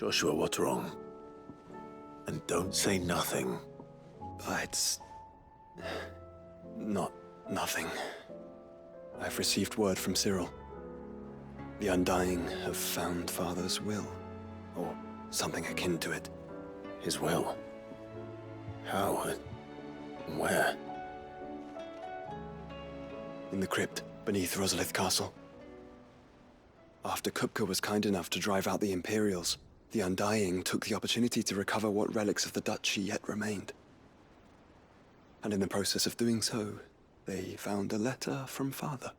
Joshua, what's wrong? And don't say nothing. It's not nothing. I've received word from Cyril. The Undying have found Father's will, or something akin to it. His will? How? Where? In the crypt beneath Rosalith Castle. After Kupka was kind enough to drive out the Imperials, the Undying took the opportunity to recover what relics of the duchy yet remained. And in the process of doing so, they found a letter from Father.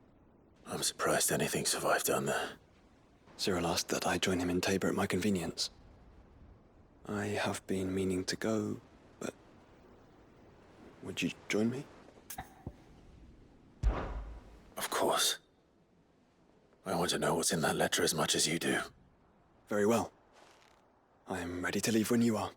I'm surprised anything survived down there. Cyril asked that I join him in Tabor at my convenience. I have been meaning to go, but would you join me? Of course. I want to know what's in that letter as much as you do. Very well. I'm ready to leave when you are.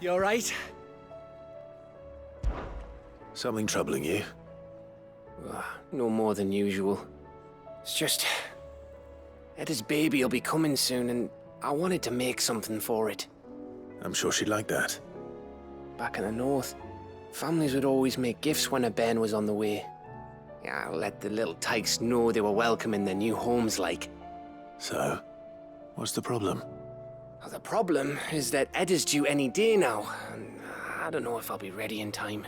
You all right? Something troubling you? No more than usual. It's just... Eda's baby will be coming soon, and I wanted to make something for it. I'm sure she'd like that. Back in the north, families would always make gifts when a bairn was on the way. Yeah, I'll let the little tykes know they were welcome in their new homes, like. So, what's the problem? Well, the problem is that Eda's due any day now, and I don't know if I'll be ready in time.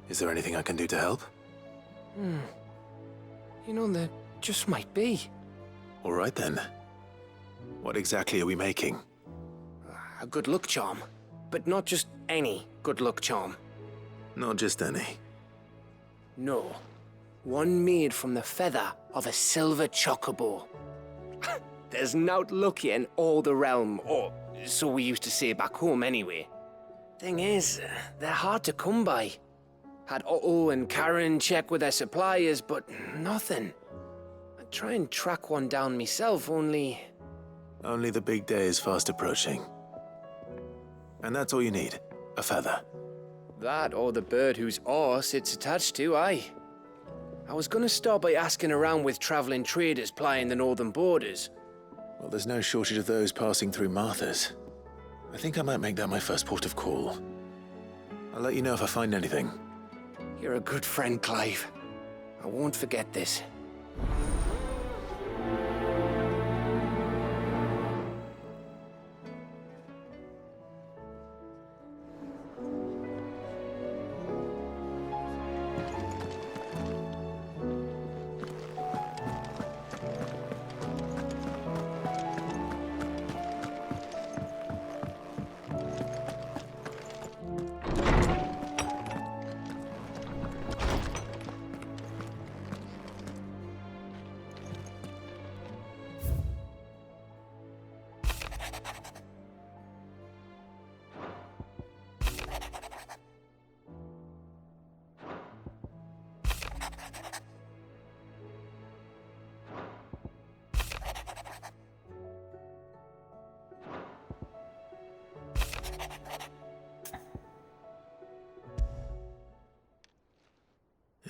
Is there anything I can do to help? You know, there just might be. All right then. What exactly are we making? A good luck charm, but not just any good luck charm. Not just any. No, one made from the feather of a silver chocobo. There's nowt luckier in all the realm, or so we used to say back home anyway. Thing is, they're hard to come by. Had Otto and Karen check with their suppliers, but nothing. I'd try and track one down myself, only... Only the big day is fast approaching. And that's all you need, a feather. That or the bird whose horse it's attached to, aye. I was gonna start by asking around with travelling traders plying the northern borders. Well, there's no shortage of those passing through Martha's. I think I might make that my first port of call. I'll let you know if I find anything. You're a good friend, Clive. I won't forget this.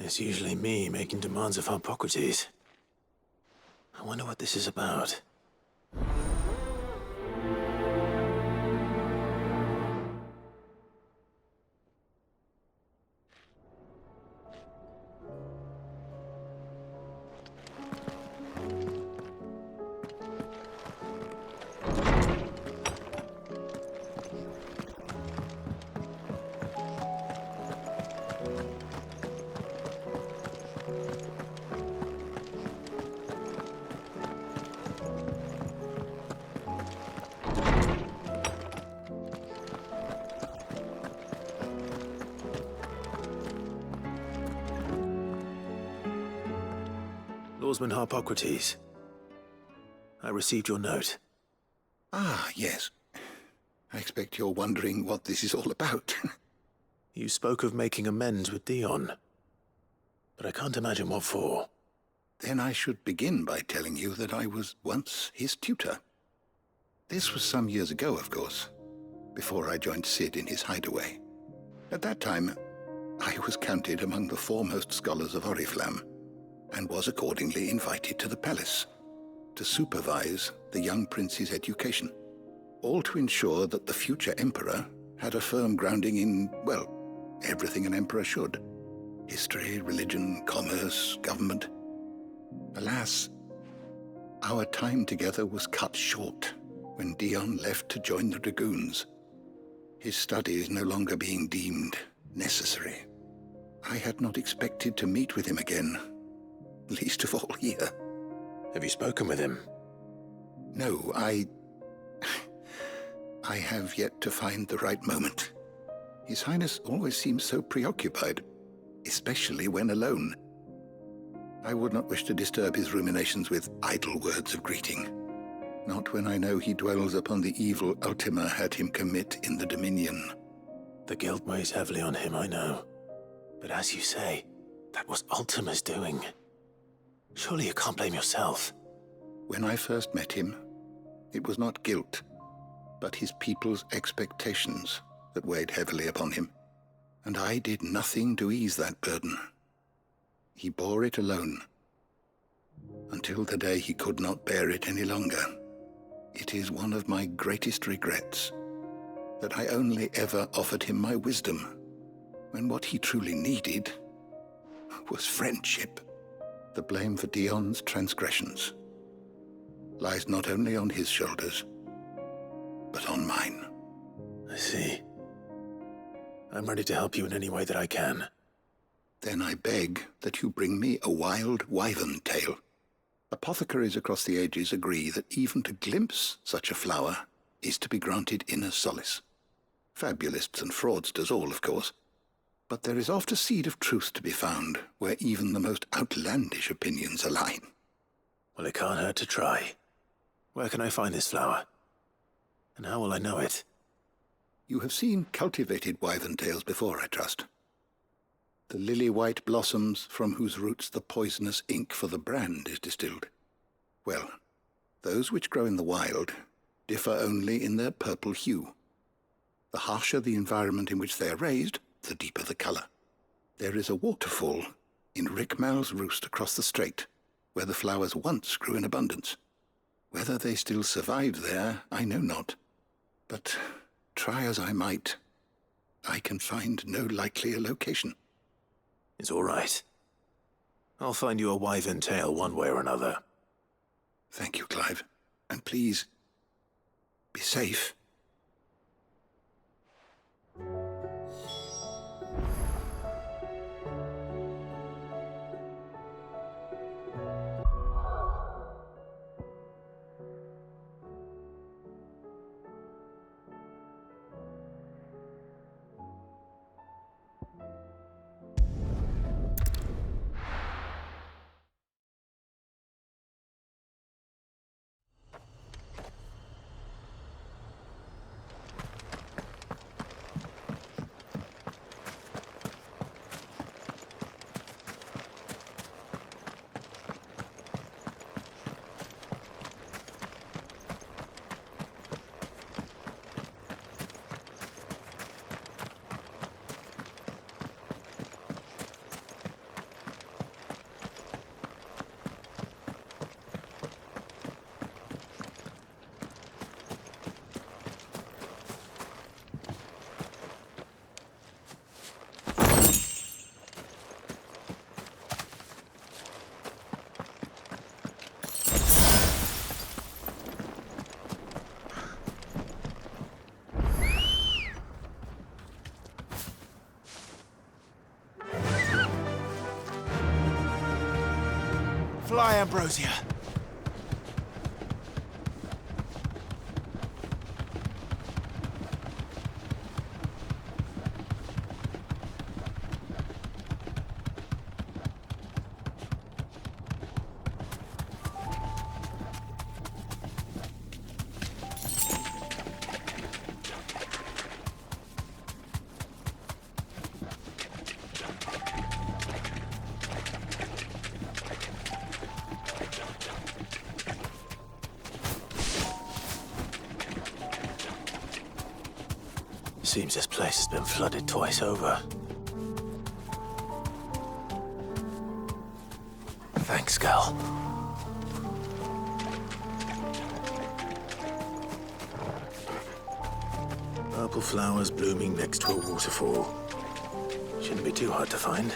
It's usually me making demands of Hippocrates. I wonder what this is about. Lawsman Hippocrates, I received your note. Ah, yes. I expect you're wondering what this is all about. You spoke of making amends with Dion, but I can't imagine what for. Then I should begin by telling you that I was once his tutor. This was some years ago, of course, before I joined Sid in his hideaway. At that time, I was counted among the foremost scholars of Oriflamme, and was accordingly invited to the palace to supervise the young prince's education, all to ensure that the future emperor had a firm grounding in, well, everything an emperor should: history, religion, commerce, government. Alas, our time together was cut short when Dion left to join the dragoons, his studies no longer being deemed necessary. I had not expected to meet with him again, least of all here. Have you spoken with him? No, I have yet to find the right moment. His Highness always seems so preoccupied, especially when alone. I would not wish to disturb his ruminations with idle words of greeting, not when I know he dwells upon the evil Ultima had him commit in the Dominion. The guilt weighs heavily on him, I know. But as you say, that was Ultima's doing. Surely you can't blame yourself. When I first met him, it was not guilt, but his people's expectations that weighed heavily upon him, and I did nothing to ease that burden. He bore it alone, until the day he could not bear it any longer. It is one of my greatest regrets that I only ever offered him my wisdom, when what he truly needed was friendship. The blame for Dion's transgressions lies not only on his shoulders, but on mine. I see. I'm ready to help you in any way that I can. Then I beg that you bring me a wild wyvern tail. Apothecaries across the ages agree that even to glimpse such a flower is to be granted inner solace. Fabulists and fraudsters all, of course. But there is oft a seed of truth to be found where even the most outlandish opinions align. Well, it can't hurt to try. Where can I find this flower? And how will I know it? You have seen cultivated wyvern tails before, I trust. The lily-white blossoms from whose roots the poisonous ink for the brand is distilled. Well, those which grow in the wild differ only in their purple hue. The harsher the environment in which they are raised, the deeper the color. There is a waterfall in Rickmal's roost across the strait, where the flowers once grew in abundance. Whether they still survive there, I know not. But try as I might, I can find no likelier location. It's all right. I'll find you a wyvern tail one way or another. Thank you, Clive. And please, be safe. Fly, Ambrosia! Seems this place has been flooded twice over. Thanks, Gal. Purple flowers blooming next to a waterfall. Shouldn't be too hard to find.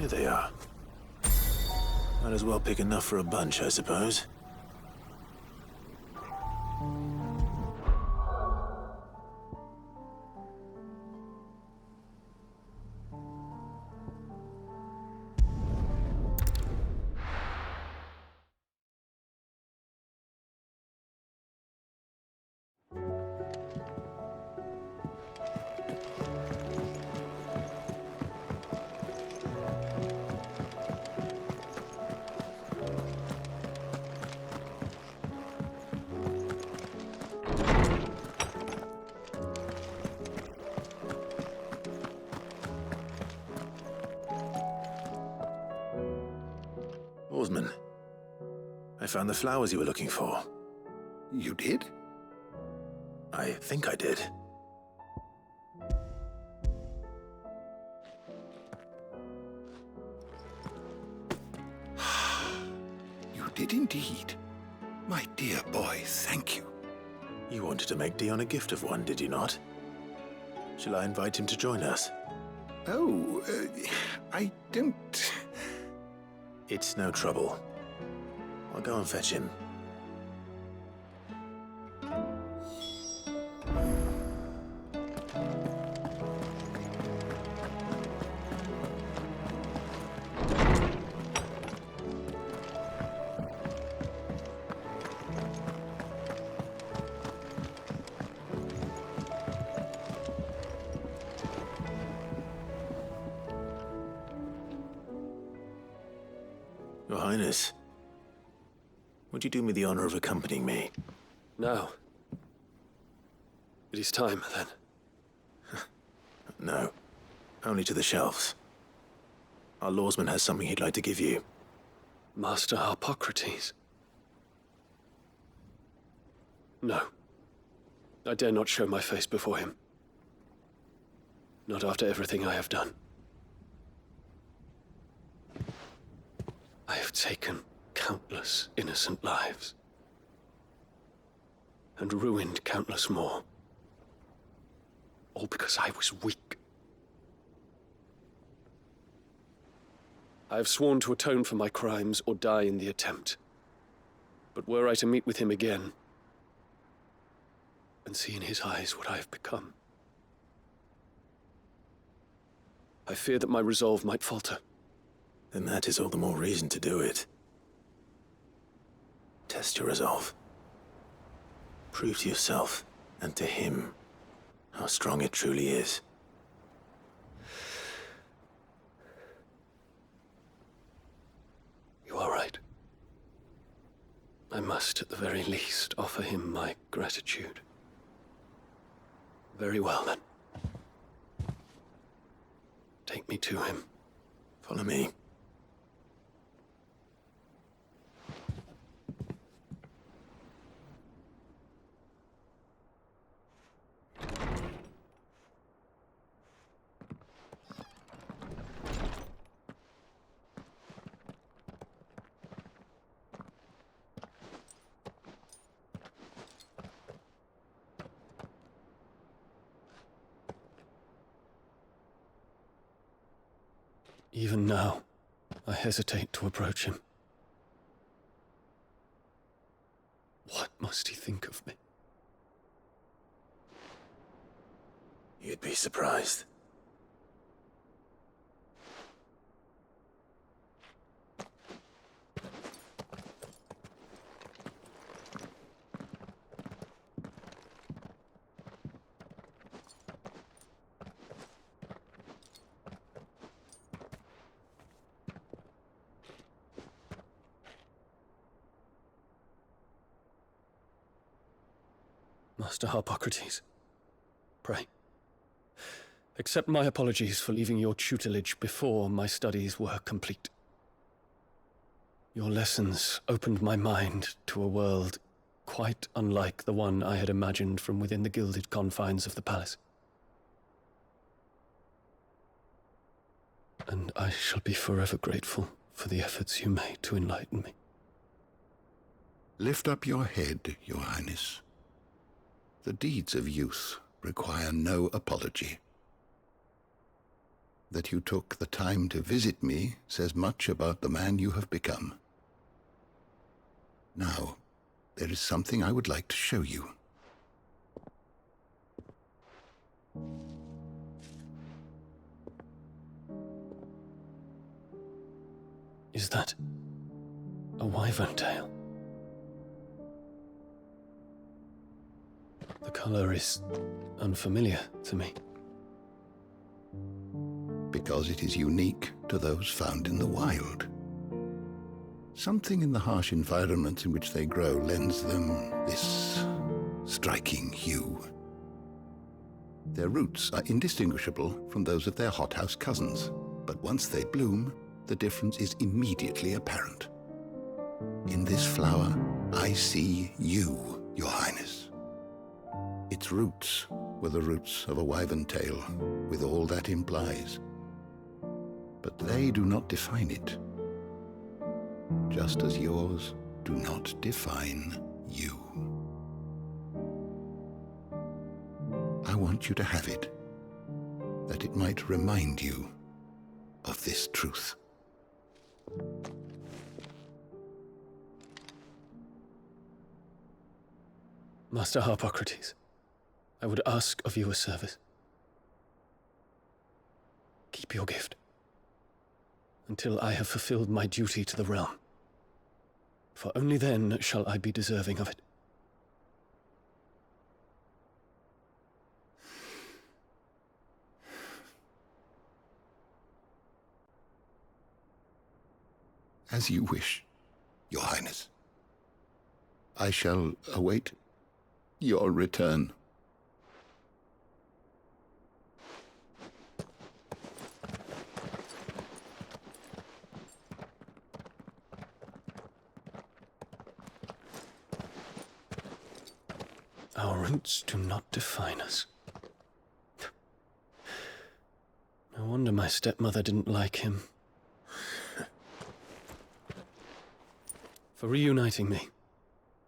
Here they are. Might as well pick enough for a bunch, I suppose. Oarsman, I found the flowers you were looking for. You did? I think I did. You did indeed. My dear boy, thank you. You wanted to make Dion a gift of one, did you not? Shall I invite him to join us? Oh, I don't... It's no trouble. I'll go and fetch him. Your Highness, would you do me the honor of accompanying me? Now. It is time, then. No, only to the shelves. Our lawsman has something he'd like to give you. Master Harpocrates. No. I dare not show my face before him. Not after everything I have done. I have taken countless innocent lives. And ruined countless more. All because I was weak. I have sworn to atone for my crimes or die in the attempt. But were I to meet with him again, and see in his eyes what I have become, I fear that my resolve might falter. Then that is all the more reason to do it. Test your resolve. Prove to yourself and to him how strong it truly is. You are right. I must, at the very least, offer him my gratitude. Very well, then. Take me to him. Follow me. Even now, I hesitate to approach him. What must he think of me? You'd be surprised. Master Harpocrates, pray, accept my apologies for leaving your tutelage before my studies were complete. Your lessons opened my mind to a world quite unlike the one I had imagined from within the gilded confines of the palace. And I shall be forever grateful for the efforts you made to enlighten me. Lift up your head, Your Highness. The deeds of youth require no apology. That you took the time to visit me says much about the man you have become. Now, there is something I would like to show you. Is that a wyvern tail? The color is unfamiliar to me. Because it is unique to those found in the wild. Something in the harsh environments in which they grow lends them this striking hue. Their roots are indistinguishable from those of their hothouse cousins, but once they bloom, the difference is immediately apparent. In this flower, I see you, Your Highness. Its roots were the roots of a wyvern tail, with all that implies. But they do not define it, just as yours do not define you. I want you to have it, that it might remind you of this truth. Master Harpocrates, I would ask of you a service. Keep your gift until I have fulfilled my duty to the realm, for only then shall I be deserving of it. As you wish, Your Highness. I shall await your return. Our roots do not define us. No wonder my stepmother didn't like him. For reuniting me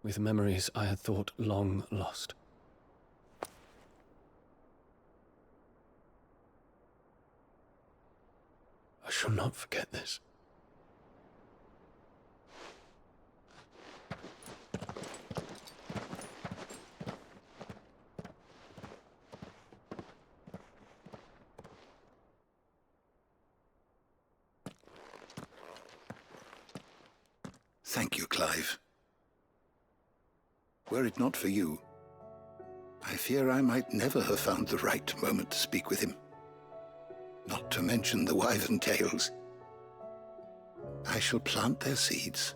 with memories I had thought long lost. I shall not forget this. Thank you, Clive. Were it not for you, I fear I might never have found the right moment to speak with him. Not to mention the wyvern tales. I shall plant their seeds.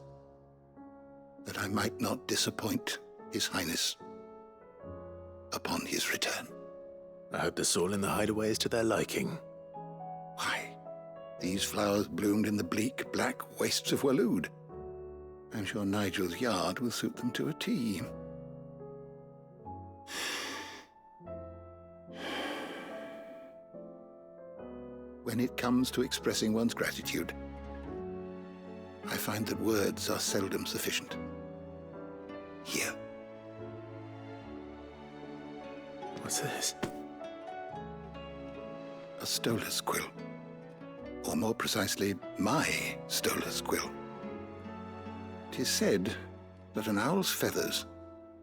that I might not disappoint His Highness upon his return. I hope the soil in the Hideaway is to their liking. Why, these flowers bloomed in the bleak, black wastes of Waloed. I'm sure Nigel's yard will suit them to a T. When it comes to expressing one's gratitude, I find that words are seldom sufficient. Here. What's this? A stolas quill. Or more precisely, my stolas quill. 'Tis said that an owl's feathers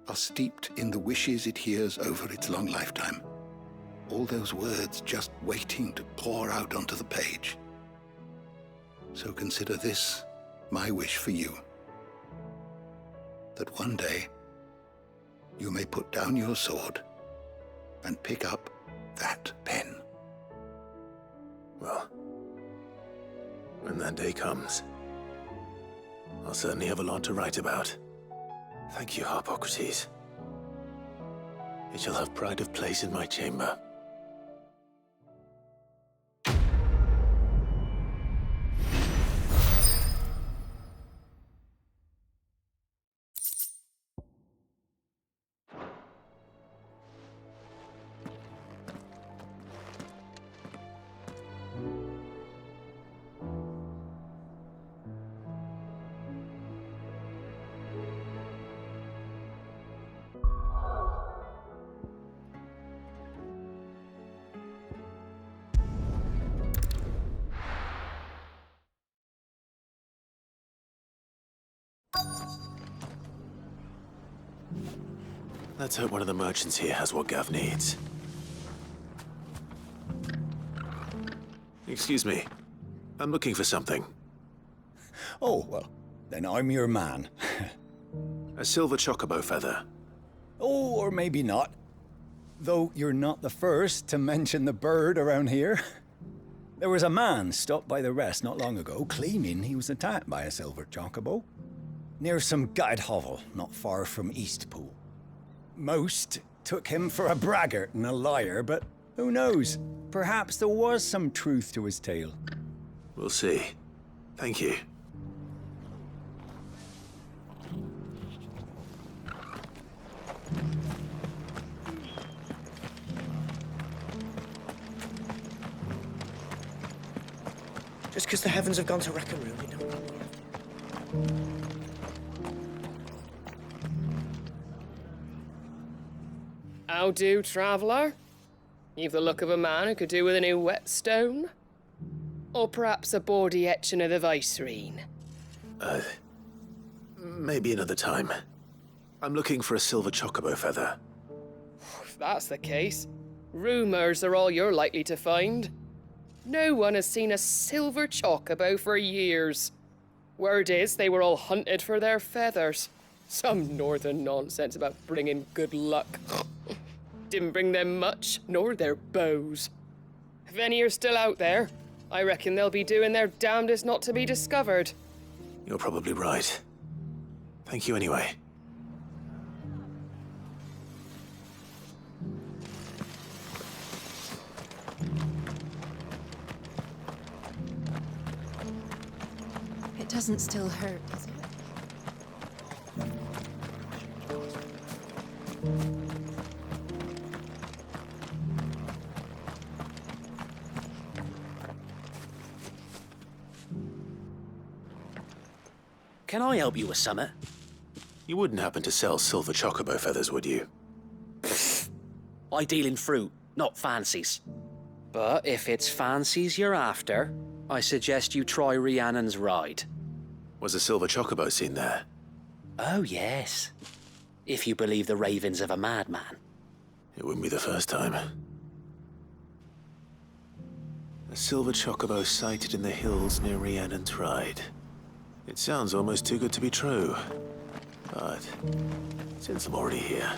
are steeped in the wishes it hears over its long lifetime. All those words just waiting to pour out onto the page. So consider this my wish for you. That one day you may put down your sword and pick up that pen. Well, when that day comes, I'll certainly have a lot to write about. Thank you, Harpocrates. It shall have pride of place in my chamber. Let's hope one of the merchants here has what Gav needs. Excuse me. I'm looking for something. Oh, well, then I'm your man. A silver chocobo feather. Oh, or maybe not. Though you're not the first to mention the bird around here. There was a man stopped by the rest not long ago claiming he was attacked by a silver chocobo near some gutted hovel not far from Eastpool. Most took him for a braggart and a liar, but who knows? Perhaps there was some truth to his tale. We'll see. Thank you. Just because the heavens have gone to wreck and ruin, you don't know. How do, traveller? You've the look of a man who could do with a new whetstone. Or perhaps a bawdy etching of the Vicerine. Maybe another time. I'm looking for a silver chocobo feather. If that's the case, rumours are all you're likely to find. No one has seen a silver chocobo for years. Word is they were all hunted for their feathers. Some northern nonsense about bringing good luck. Didn't bring them much, nor their bows. If any are still out there, I reckon they'll be doing their damnedest not to be discovered. You're probably right. Thank you anyway. It doesn't still hurt, does it? Can I help you with something? You wouldn't happen to sell silver chocobo feathers, would you? I deal in fruit, not fancies. But if it's fancies you're after, I suggest you try Rhiannon's ride. Was a silver chocobo seen there? Oh, yes. If you believe the ravings of a madman. It wouldn't be the first time. A silver chocobo sighted in the hills near Rhiannon's Ride. It sounds almost too good to be true. But since I'm already here...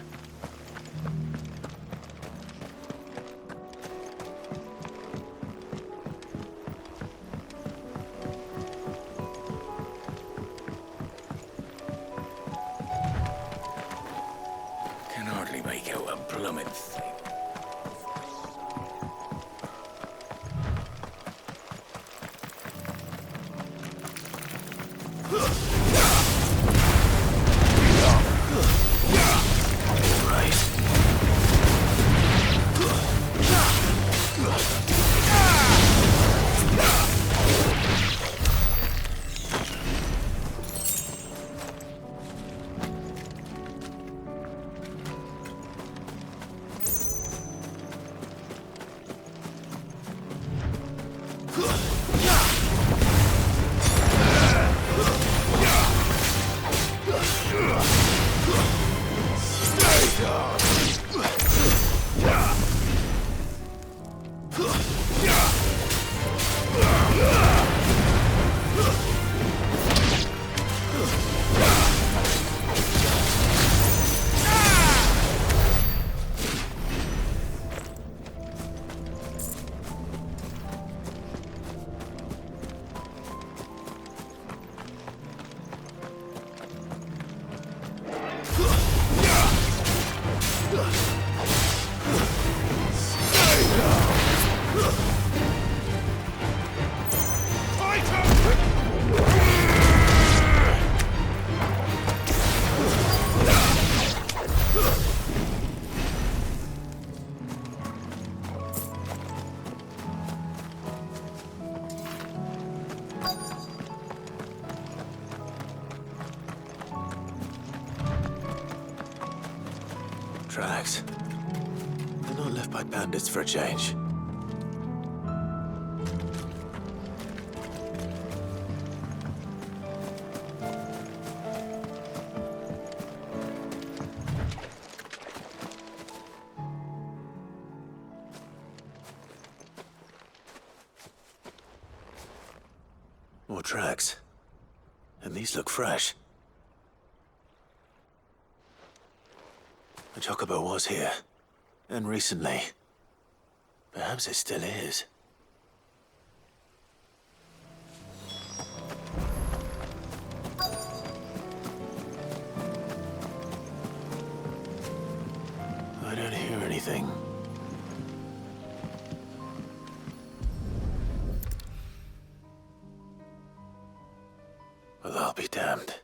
Tracks. They're not left by bandits for a change. More tracks. And these look fresh. The Chocobo was here. And recently. Perhaps it still is. I don't hear anything. Well, I'll be damned.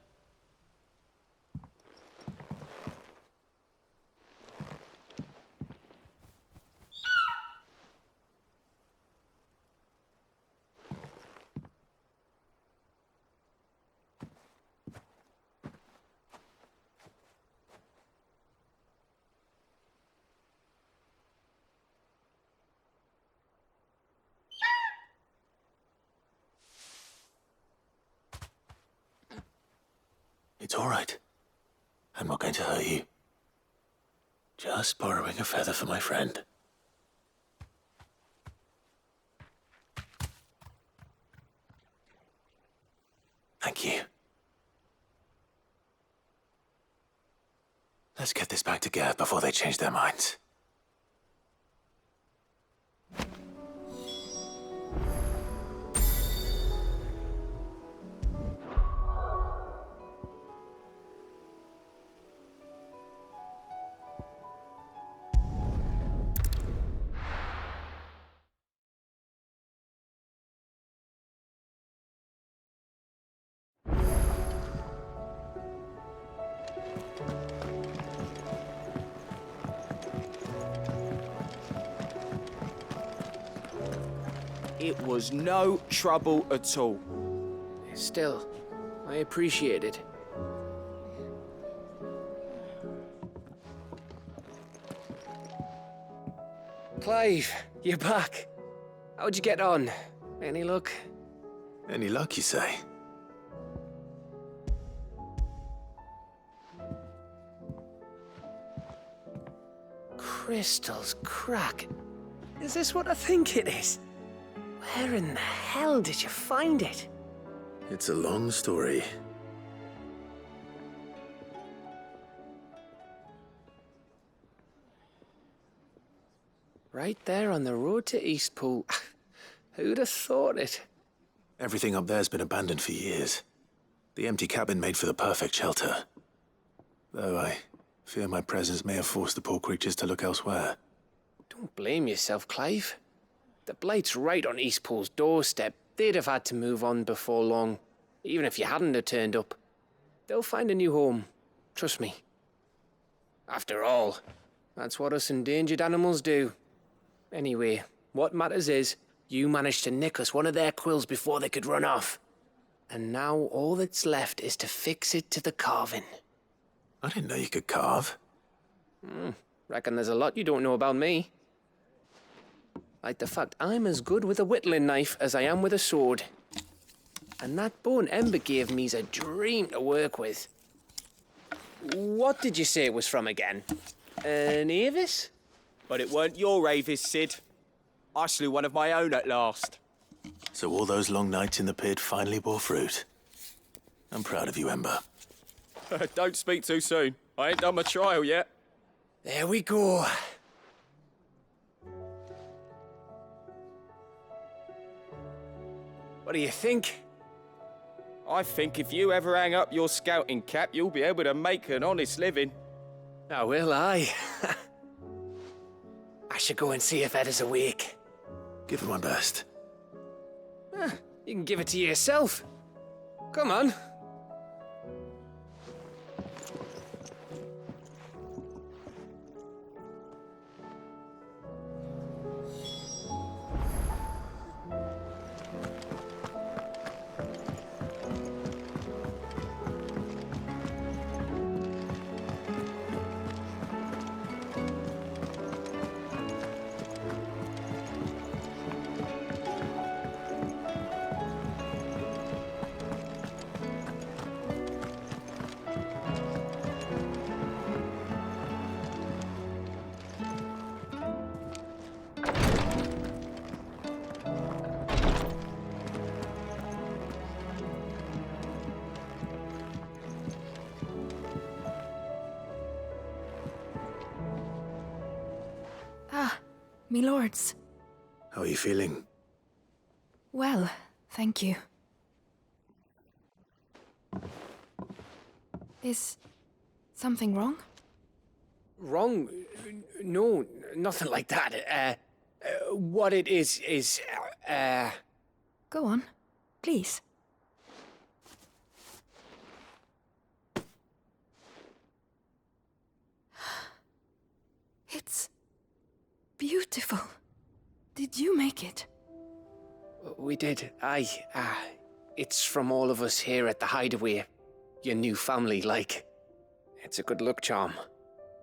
It's all right. I'm not going to hurt you. Just borrowing a feather for my friend. Thank you. Let's get this back to Gav before they change their minds. It was no trouble at all. Still, I appreciate it. Clive, you're back. How'd you get on? Any luck? Any luck, you say? Crystal's crack. Is this what I think it is? Where in the hell did you find it? It's a long story. Right there on the road to Eastpool. Who'd have thought it? Everything up there's been abandoned for years. The empty cabin made for the perfect shelter. Though I fear my presence may have forced the poor creatures to look elsewhere. Don't blame yourself, Clive. The Blight's right on Eastpool's doorstep. They'd have had to move on before long, even if you hadn't have turned up. They'll find a new home. Trust me. After all, that's what us endangered animals do. Anyway, what matters is, you managed to nick us one of their quills before they could run off. And now all that's left is to fix it to the carving. I didn't know you could carve. Reckon there's a lot you don't know about me. Like the fact I'm as good with a whittling knife as I am with a sword. And that bone Ember gave me's a dream to work with. What did you say it was from again? An Avis? But it weren't your Avis, Sid. I slew one of my own at last. So all those long nights in the pit finally bore fruit. I'm proud of you, Ember. Don't speak too soon. I ain't done my trial yet. There we go. What do you think? I think if you ever hang up your scouting cap, you'll be able to make an honest living. Oh, will I? I should go and see if Ed is awake. Give it my best. You can give it to yourself. Come on. Me lords. How are you feeling? Well, thank you. Is something wrong? Wrong? No, nothing like that. What it is... Go on, please. It's beautiful. Did you make it? We did. Aye. It's from all of us here at the Hideaway. Your new family, like. It's a good luck charm.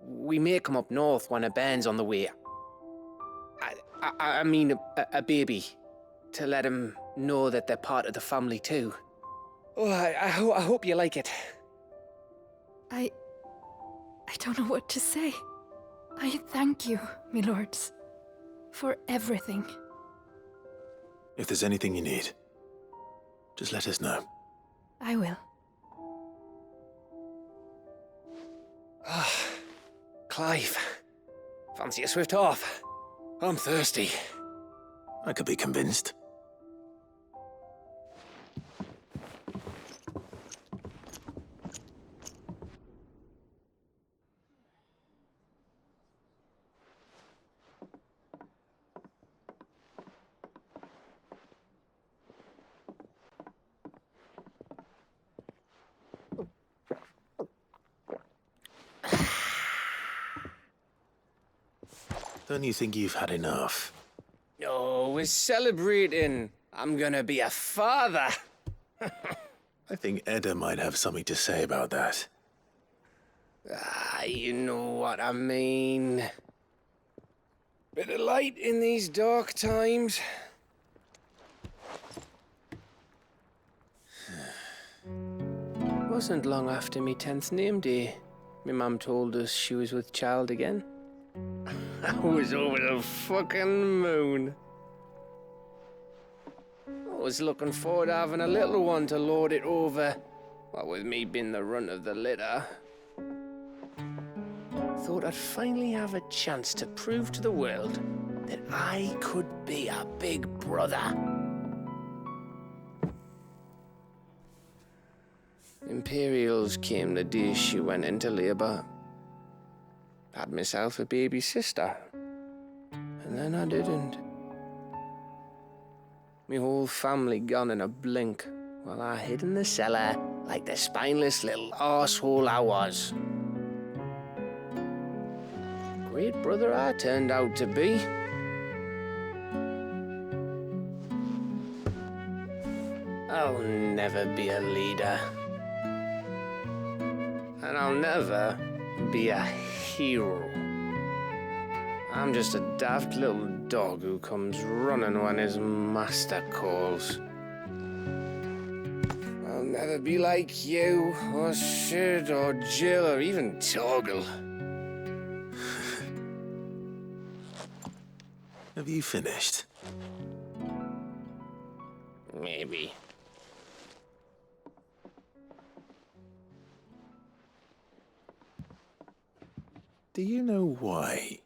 We may come up north when a band's on the way. I mean a baby. To let him know that they're part of the family too. Oh, I hope you like it. I don't know what to say. I thank you, me lords, for everything. If there's anything you need, just let us know. I will. Clive, fancy a swift off? I'm thirsty. I could be convinced. Don't you think you've had enough? No, we're celebrating. I'm gonna be a father. I think Edda might have something to say about that. You know what I mean. Bit of light in these dark times. Wasn't long after me 10th name day, my mum told us she was with child again. I was over the fucking moon. I was looking forward to having a little one to lord it over, what with me being the runt of the litter. Thought I'd finally have a chance to prove to the world that I could be a big brother. Imperials came the day she went into labour. Had myself a baby sister. And then I didn't. Me whole family gone in a blink, while I hid in the cellar like the spineless little arsehole I was. Great brother I turned out to be. I'll never be a leader. And I'll never be a hero. I'm just a daft little dog who comes running when his master calls. I'll never be like you, or Sid, or Jill, or even Torgal. Have you finished? Maybe. Do you know why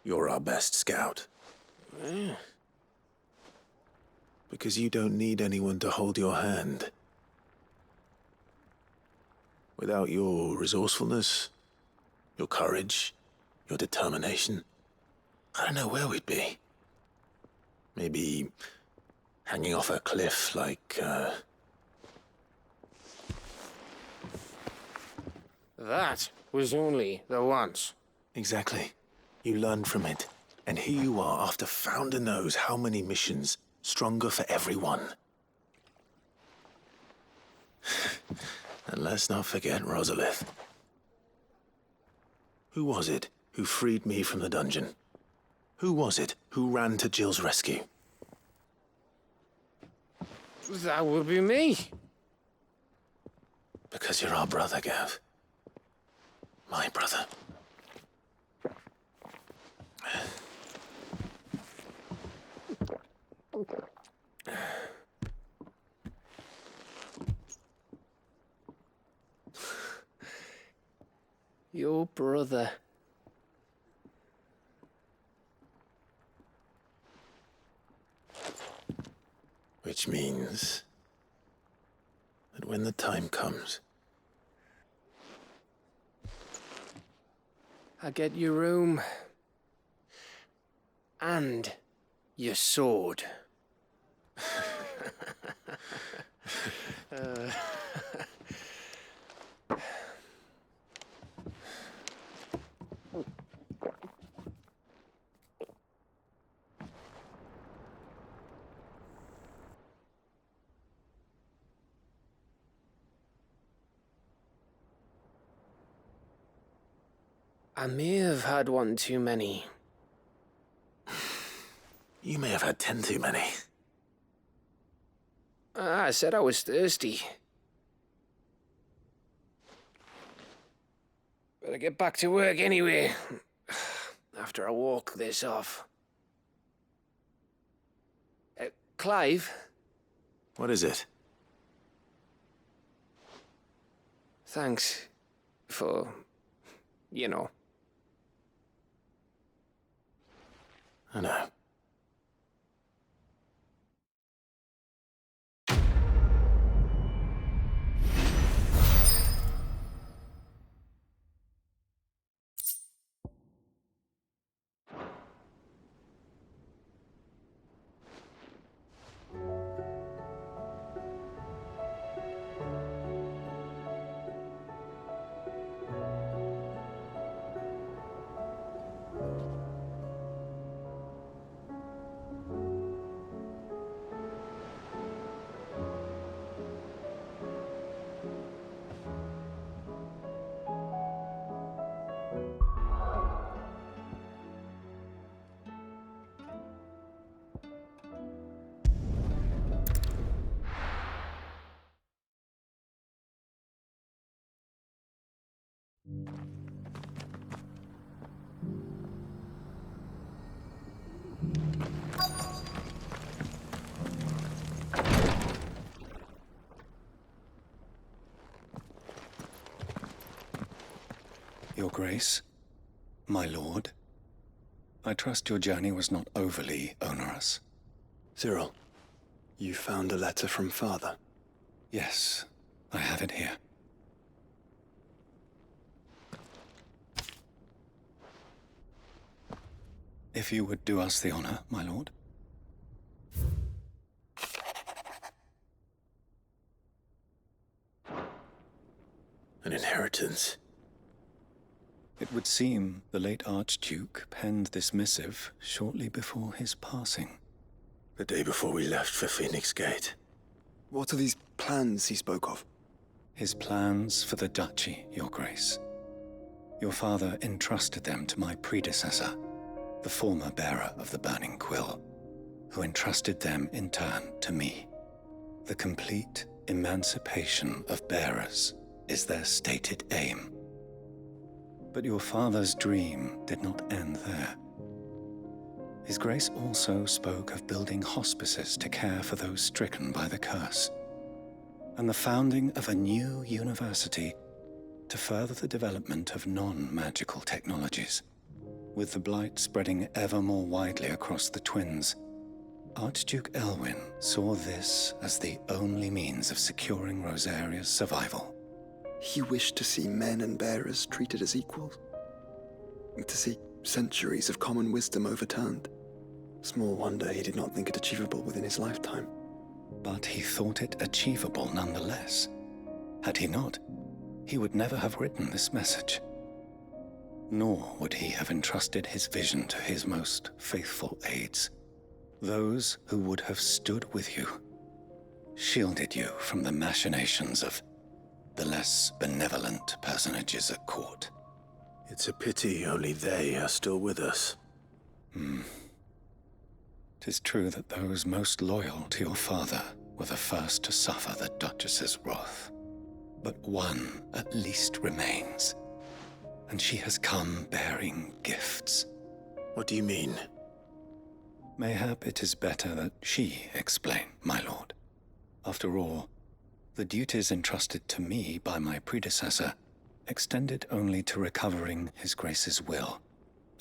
you're our best scout? Because you don't need anyone to hold your hand. Without your resourcefulness, your courage, your determination, I don't know where we'd be. Maybe hanging off a cliff like, That was only the once. Exactly. You learned from it. And here you are after Founder knows how many missions, stronger for everyone. And let's not forget Rosalith. Who was it who freed me from the dungeon? Who was it who ran to Jill's rescue? That would be me. Because you're our brother, Gav. My brother. Your brother. Which means that when the time comes, I get your room. And your sword. I may have had one too many. you may have had 10 too many. I said I was thirsty. Better get back to work anyway, after I walk this off. Clive? What is it? Thanks for, you know. I know. Your Grace, my lord, I trust your journey was not overly onerous. Cyril, you found a letter from Father? Yes, I have it here. If you would do us the honor, my lord. An inheritance. It would seem the late Archduke penned this missive shortly before his passing. The day before we left for Phoenix Gate. What are these plans he spoke of? His plans for the duchy, Your Grace. Your father entrusted them to my predecessor, the former bearer of the burning quill, who entrusted them in turn to me. The complete emancipation of bearers is their stated aim. But your father's dream did not end there. His Grace also spoke of building hospices to care for those stricken by the curse, and the founding of a new university to further the development of non-magical technologies. With the blight spreading ever more widely across the twins, Archduke Elwyn saw this as the only means of securing Rosaria's survival. He wished to see men and bearers treated as equals. To see centuries of common wisdom overturned. Small wonder he did not think it achievable within his lifetime. But he thought it achievable nonetheless. Had he not, he would never have written this message. Nor would he have entrusted his vision to his most faithful aides, those who would have stood with you, shielded you from the machinations of the less benevolent personages at court. It's a pity only they are still with us. 'Tis true that those most loyal to your father were the first to suffer the Duchess's wrath. But one at least remains, and she has come bearing gifts. What do you mean? Mayhap it is better that she explain, my lord. After all, the duties entrusted to me by my predecessor extended only to recovering His Grace's will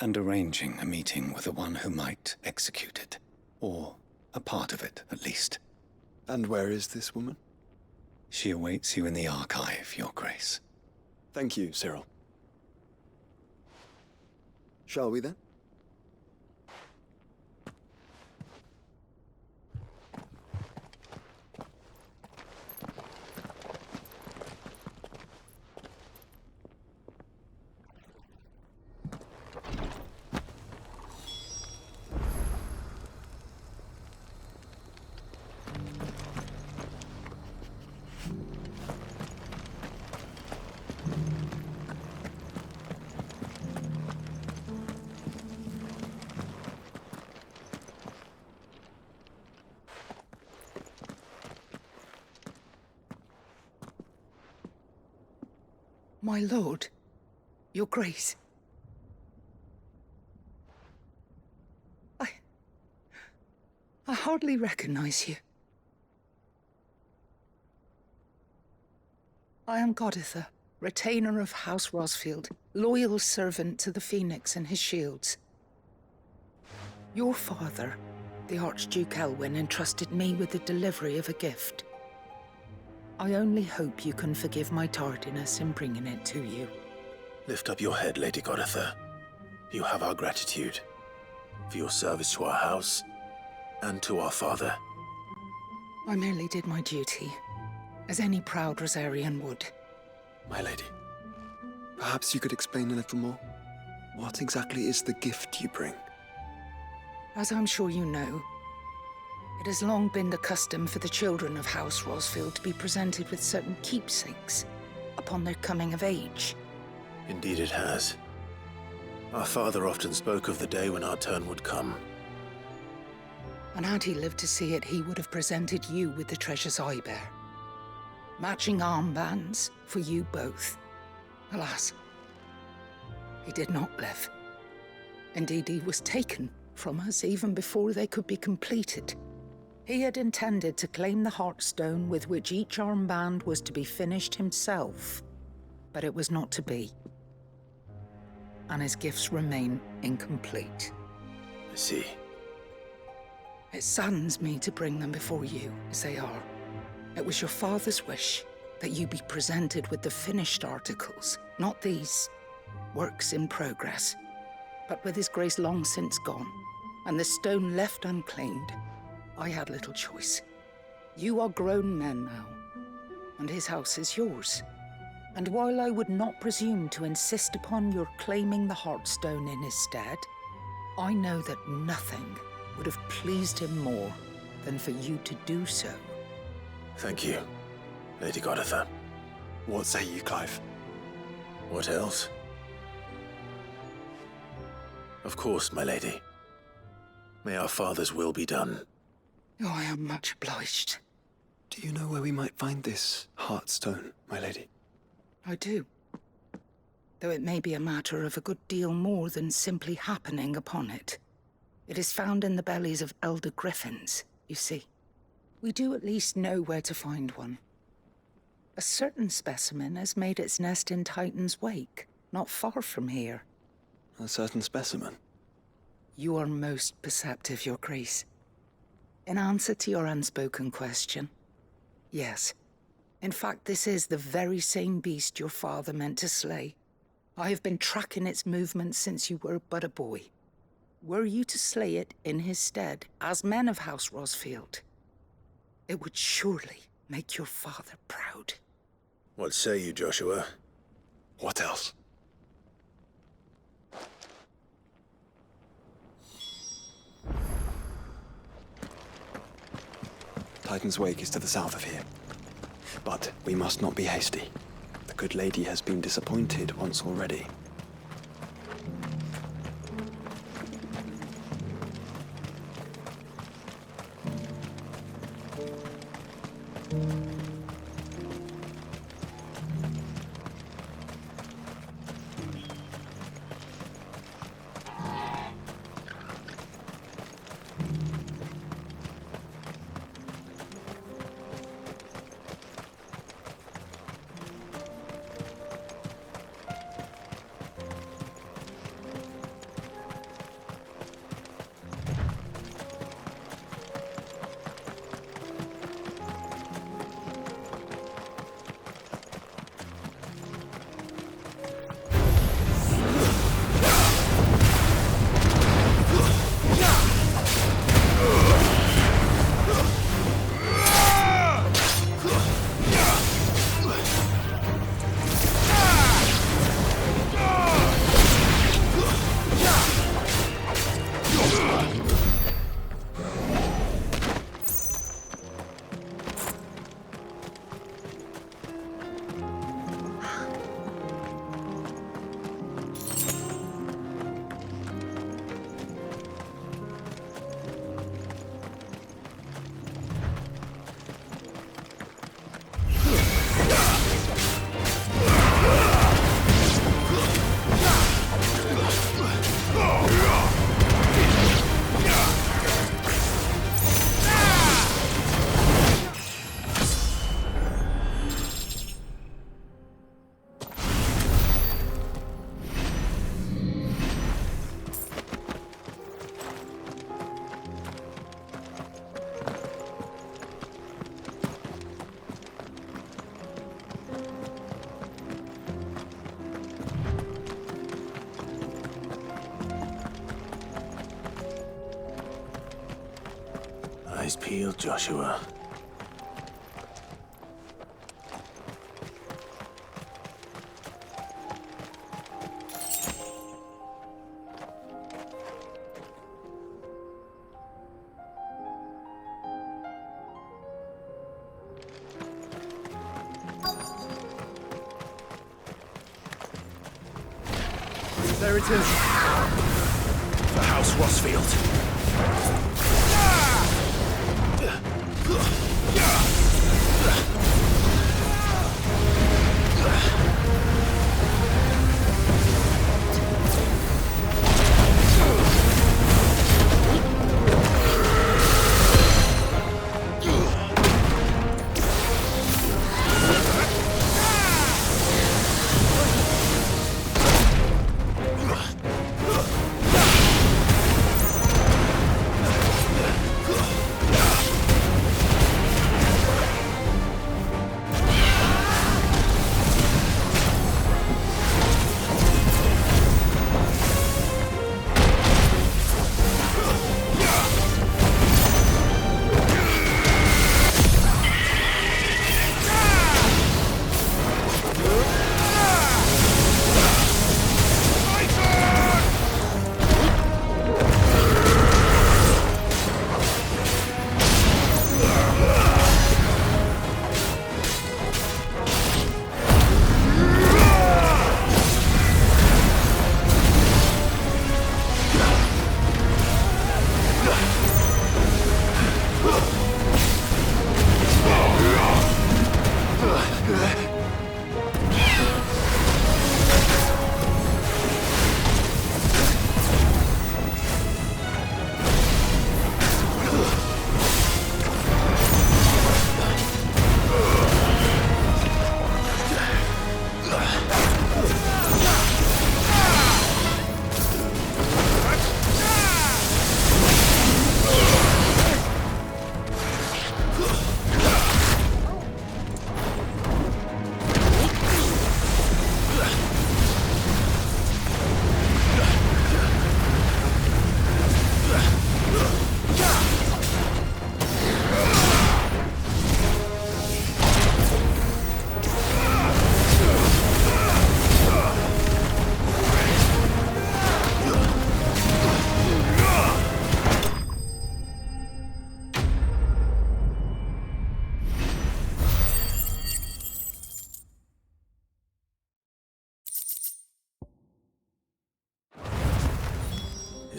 and arranging a meeting with the one who might execute it, or a part of it at least. And where is this woman? She awaits you in the archive, Your Grace. Thank you, Cyril. Shall we then? My lord, Your Grace. I hardly recognize you. I am Goditha, retainer of House Rosfield, loyal servant to the Phoenix and his shields. Your father, the Archduke Elwyn, entrusted me with the delivery of a gift. I only hope you can forgive my tardiness in bringing it to you. Lift up your head, Lady Goditha. You have our gratitude for your service to our house and to our father. I merely did my duty, as any proud Rosarian would. My lady, perhaps you could explain a little more? What exactly is the gift you bring? As I'm sure you know, it has long been the custom for the children of House Rosfield to be presented with certain keepsakes upon their coming of age. Indeed it has. Our father often spoke of the day when our turn would come. And had he lived to see it, he would have presented you with the treasures I bear. Matching armbands for you both. Alas, he did not live. Indeed, he was taken from us even before they could be completed. He had intended to claim the Heartstone with which each armband was to be finished himself, but it was not to be. And his gifts remain incomplete. I see. It saddens me to bring them before you, as they are. It was your father's wish that you be presented with the finished articles, not these works in progress. But with His Grace long since gone, and the stone left unclaimed, I had little choice. You are grown men now, and his house is yours. And while I would not presume to insist upon your claiming the Heartstone in his stead, I know that nothing would have pleased him more than for you to do so. Thank you, Lady Goditha. What say you, Clive? What else? Of course, my lady. May our father's will be done. Oh, I am much obliged. Do you know where we might find this heartstone, my lady? I do. Though it may be a matter of a good deal more than simply happening upon it. It is found in the bellies of elder griffins, you see. We do at least know where to find one. A certain specimen has made its nest in Titan's Wake, not far from here. A certain specimen? You are most perceptive, Your Grace. In answer to your unspoken question, yes. In fact, this is the very same beast your father meant to slay. I have been tracking its movements since you were but a boy. Were you to slay it in his stead, as men of House Rosfield, it would surely make your father proud. What say you, Joshua? What else? Titan's Wake is to the south of here. But we must not be hasty. The good lady has been disappointed once already. Eyes peeled, Joshua. There it is. The House Rosfield.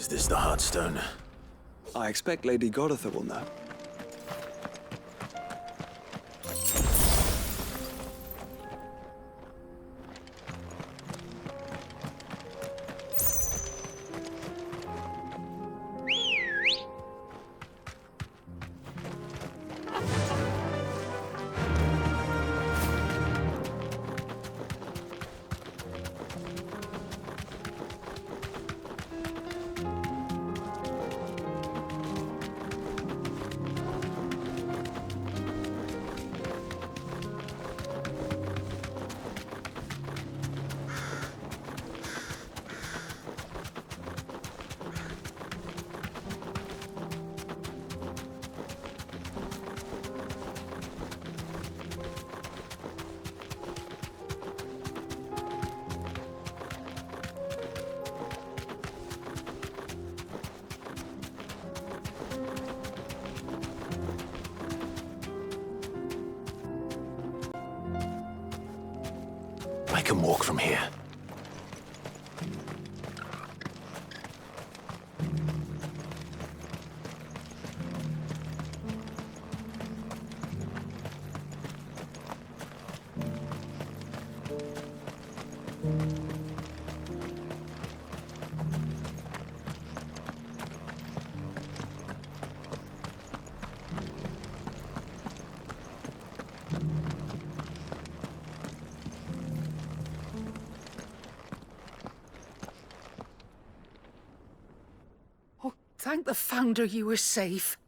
Is this the Heartstone? I expect Lady Goditha will know. I can walk from here. Thank the Founder you were safe.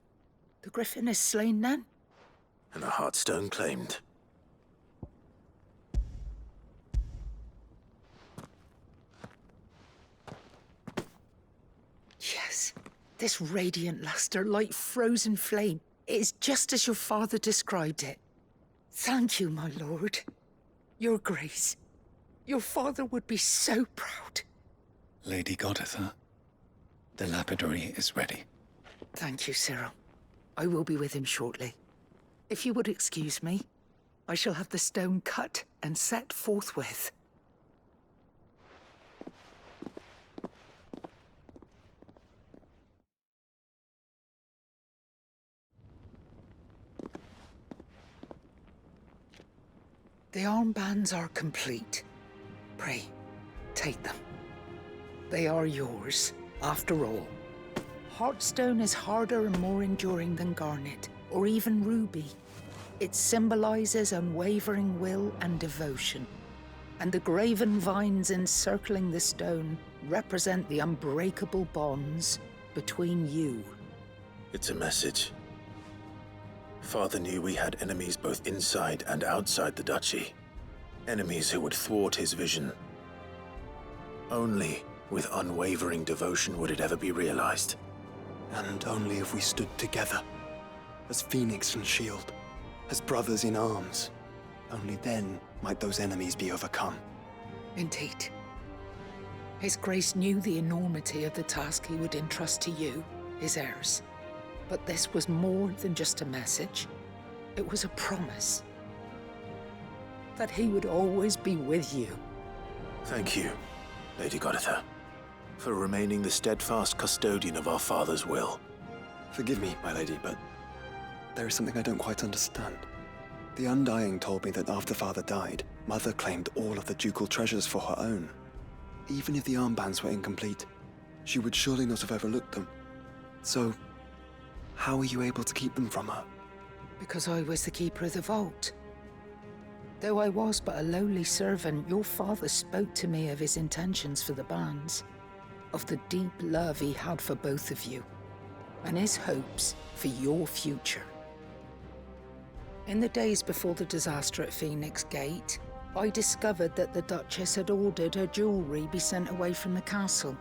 The Griffin is slain then? And the Heartstone claimed. Yes. This radiant luster, like frozen flame, it is just as your father described it. Thank you, my lord. Your grace. Your father would be so proud. Lady Goditha, the lapidary is ready. Thank you, Cyril. I will be with him shortly. If you would excuse me, I shall have the stone cut and set forthwith. The armbands are complete. Pray, take them. They are yours, after all. Heartstone is harder and more enduring than garnet, or even ruby. It symbolizes unwavering will and devotion. And the graven vines encircling the stone represent the unbreakable bonds between you. It's a message. Father knew we had enemies both inside and outside the duchy. Enemies who would thwart his vision. Only with unwavering devotion would it ever be realized. And only if we stood together, as Phoenix and Shield, as brothers in arms, only then might those enemies be overcome. Indeed. His Grace knew the enormity of the task he would entrust to you, his heirs. But this was more than just a message. It was a promise. That he would always be with you. Thank you, Lady Goditha, for remaining the steadfast custodian of our father's will. Forgive me, my lady, but there is something I don't quite understand. The Undying told me that after Father died, Mother claimed all of the ducal treasures for her own. Even if the armbands were incomplete, she would surely not have overlooked them. So, how were you able to keep them from her? Because I was the keeper of the vault. Though I was but a lowly servant, your father spoke to me of his intentions for the bands, of the deep love he had for both of you, and his hopes for your future. In the days before the disaster at Phoenix Gate, I discovered that the Duchess had ordered her jewelry be sent away from the castle.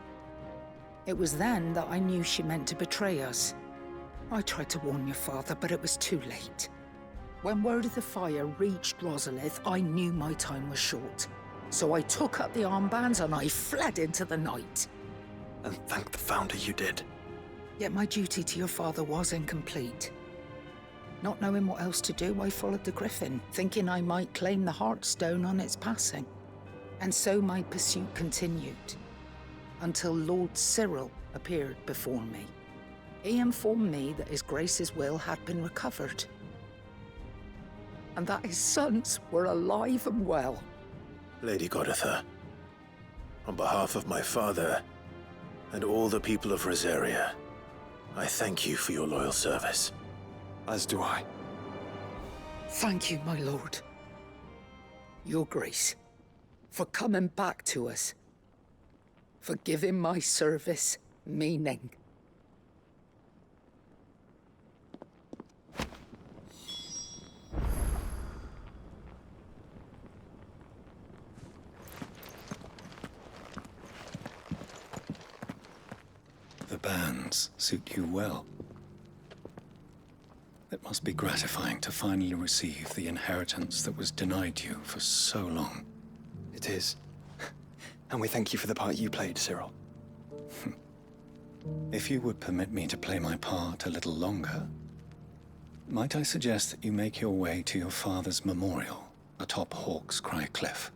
It was then that I knew she meant to betray us. I tried to warn your father, but it was too late. When word of the fire reached Rosalith, I knew my time was short. So I took up the armbands and I fled into the night. And thank the Founder you did. Yet my duty to your father was incomplete. Not knowing what else to do, I followed the Griffin, thinking I might claim the Heartstone on its passing. And so my pursuit continued, until Lord Cyril appeared before me. He informed me that His Grace's will had been recovered, and that his sons were alive and well. Lady Goditha, on behalf of my father and all the people of Rosaria, I thank you for your loyal service. As do I. Thank you, my lord. Your Grace, for coming back to us, for giving my service meaning. The bands suit you well. It must be gratifying to finally receive the inheritance that was denied you for so long. It is. And we thank you for the part you played, Cyril. If you would permit me to play my part a little longer, might I suggest that you make your way to your father's memorial atop Hawk's Cry Cliff?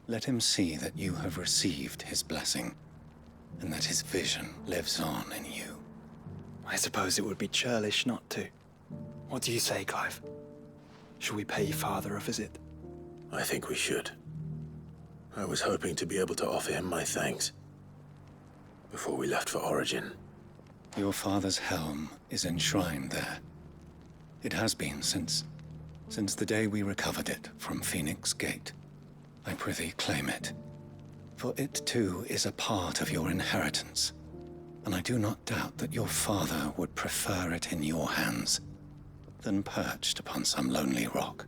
Let him see that you have received his blessing, and that his vision lives on in you. I suppose it would be churlish not to. What do you say, Clive? Shall we pay Father a visit? I think we should. I was hoping to be able to offer him my thanks before we left for Origin. Your father's helm is enshrined there. It has been since the day we recovered it from Phoenix Gate. I prithee claim it, for it too is a part of your inheritance, and I do not doubt that your father would prefer it in your hands than perched upon some lonely rock.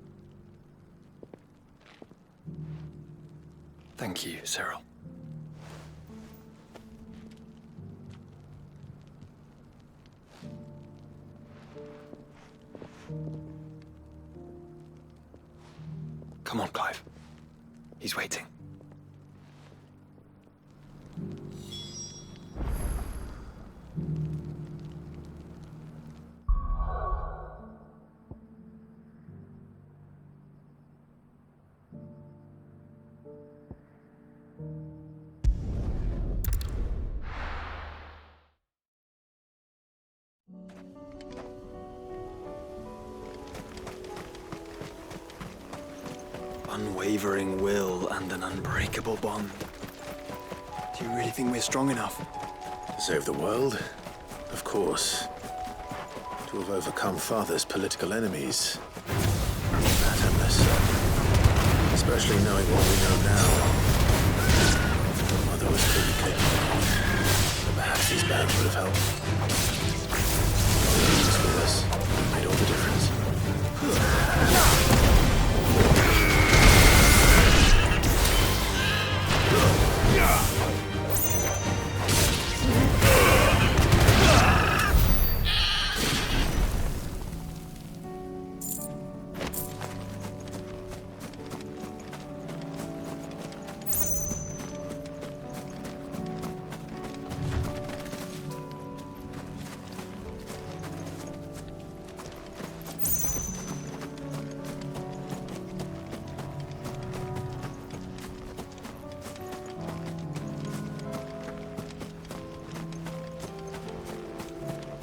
Thank you, Cyril. Come on, Clive. He's waiting. Unwavering will and an unbreakable bond. Do you really think we're strong enough? To save the world? Of course. To have overcome Father's political enemies? That I'm less certain. Especially knowing what we know now. Your mother was pretty capable. But perhaps these bands would have helped. Peace with us made all the difference.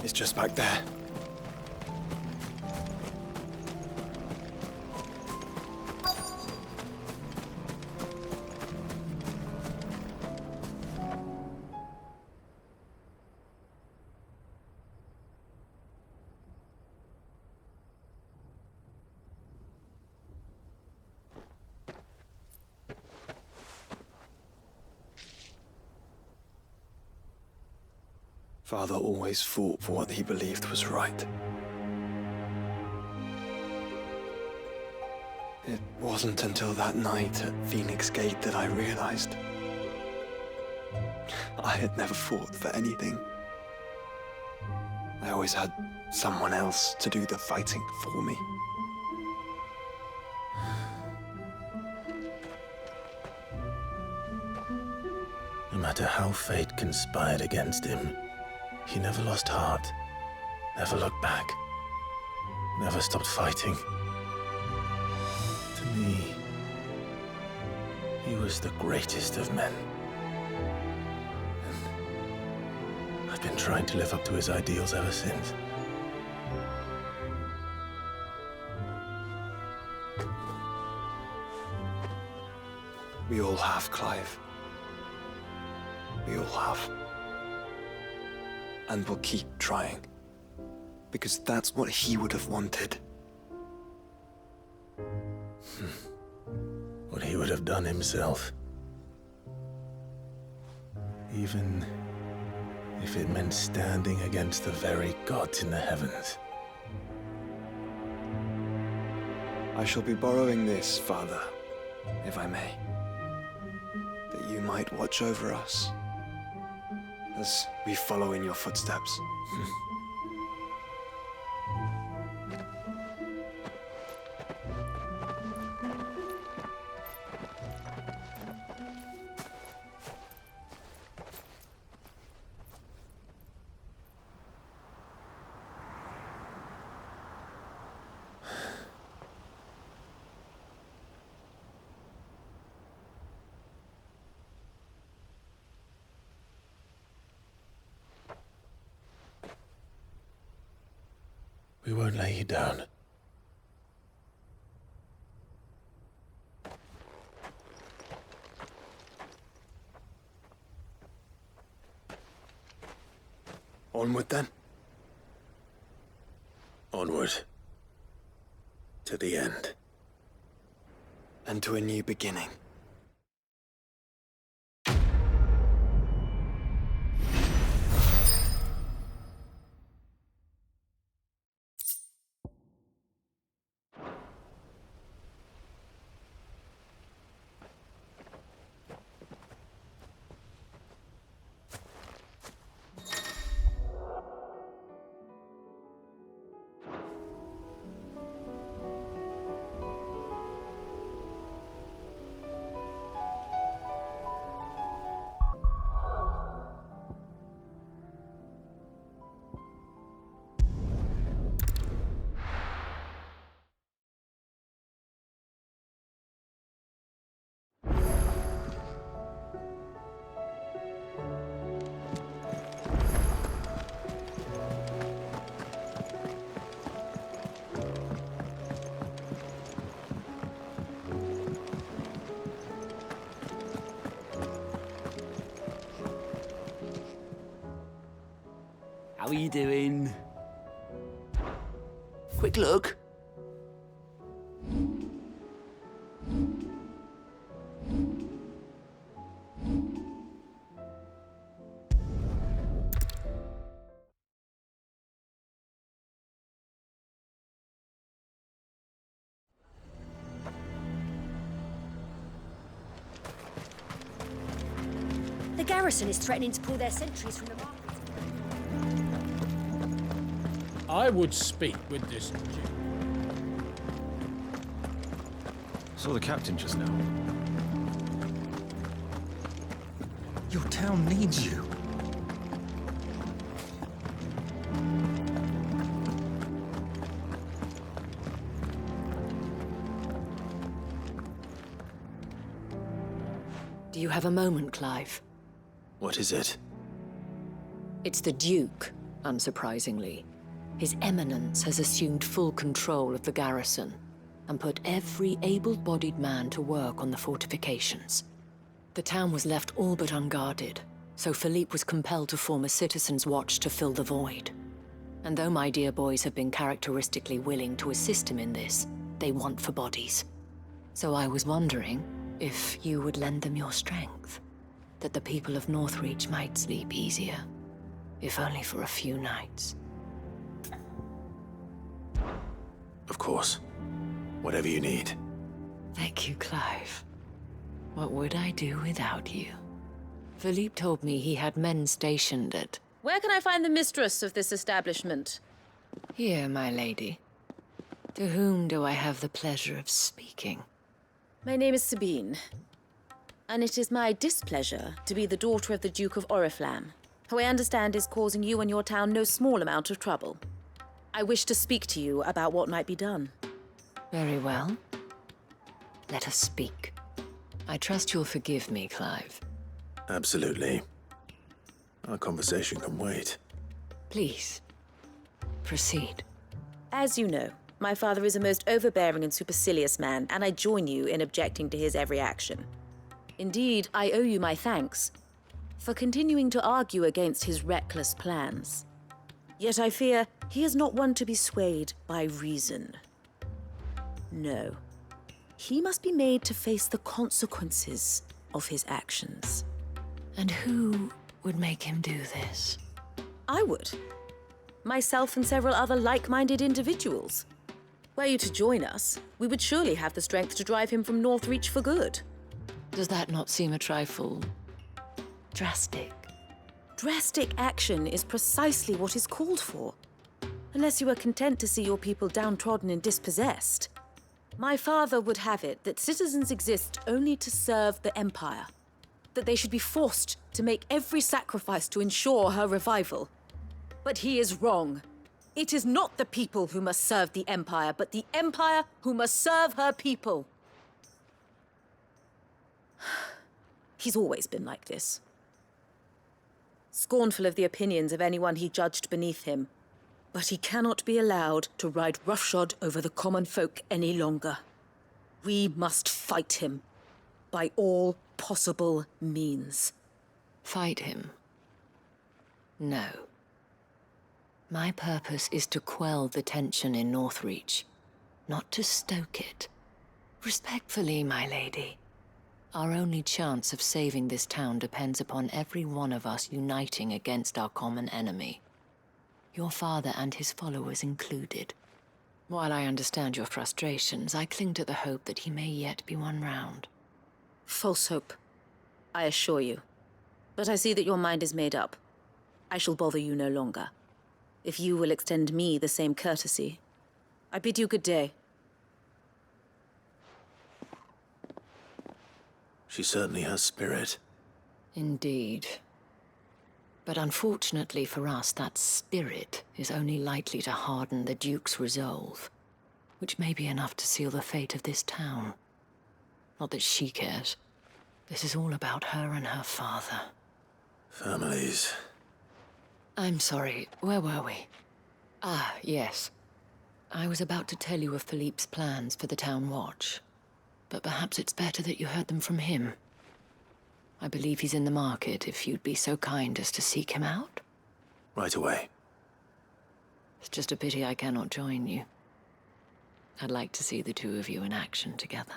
It's just back there. Father always fought for what he believed was right. It wasn't until that night at Phoenix Gate that I realized I had never fought for anything. I always had someone else to do the fighting for me. No matter how fate conspired against him, he never lost heart, never looked back, never stopped fighting. To me, he was the greatest of men. I've been trying to live up to his ideals ever since. We all have, Clive. We all have. And we'll keep trying. Because that's what he would have wanted. What he would have done himself. Even if it meant standing against the very gods in the heavens. I shall be borrowing this, Father, if I may. That you might watch over us as we follow in your footsteps. We won't lay you down. Onward, then. Onward. To the end. And to a new beginning. How are you doing? Quick look. The garrison is threatening to pull their sentries from the market. I would speak with this Duke. Saw the captain just now. Your town needs you. Do you have a moment, Clive? What is it? It's the Duke, unsurprisingly. His Eminence has assumed full control of the garrison and put every able-bodied man to work on the fortifications. The town was left all but unguarded, so Philippe was compelled to form a citizens' watch to fill the void. And though my dear boys have been characteristically willing to assist him in this, they want for bodies. So I was wondering if you would lend them your strength, that the people of Northreach might sleep easier, if only for a few nights. Of course. Whatever you need. Thank you, Clive. What would I do without you? Philippe told me he had men stationed at... Where can I find the mistress of this establishment? Here, my lady. To whom do I have the pleasure of speaking? My name is Sabine, and it is my displeasure to be the daughter of the Duke of Oriflamme, who I understand is causing you and your town no small amount of trouble. I wish to speak to you about what might be done. Very well. Let us speak. I trust you'll forgive me, Clive. Absolutely. Our conversation can wait. Please, proceed. As you know, my father is a most overbearing and supercilious man, and I join you in objecting to his every action. Indeed, I owe you my thanks for continuing to argue against his reckless plans. Yet I fear he is not one to be swayed by reason. No. He must be made to face the consequences of his actions. And who would make him do this? I would. Myself and several other like-minded individuals. Were you to join us, we would surely have the strength to drive him from Northreach for good. Does that not seem a trifle drastic? Drastic action is precisely what is called for. Unless you are content to see your people downtrodden and dispossessed. My father would have it that citizens exist only to serve the Empire. That they should be forced to make every sacrifice to ensure her revival. But he is wrong. It is not the people who must serve the Empire, but the Empire who must serve her people. He's always been like this. Scornful of the opinions of anyone he judged beneath him. But he cannot be allowed to ride roughshod over the common folk any longer. We must fight him by all possible means. Fight him? No. My purpose is to quell the tension in Northreach, not to stoke it. Respectfully, my lady. Our only chance of saving this town depends upon every one of us uniting against our common enemy. Your father and his followers included. While I understand your frustrations, I cling to the hope that he may yet be won round. False hope, I assure you. But I see that your mind is made up. I shall bother you no longer. If you will extend me the same courtesy, I bid you good day. She certainly has spirit. Indeed. But unfortunately for us, that spirit is only likely to harden the Duke's resolve, which may be enough to seal the fate of this town. Not that she cares. This is all about her and her father. Families. I'm sorry, where were we? Ah, yes. I was about to tell you of Philippe's plans for the town watch, but perhaps it's better that you heard them from him. I believe he's in the market, if you'd be so kind as to seek him out. Right away. It's just a pity I cannot join you. I'd like to see the two of you in action together.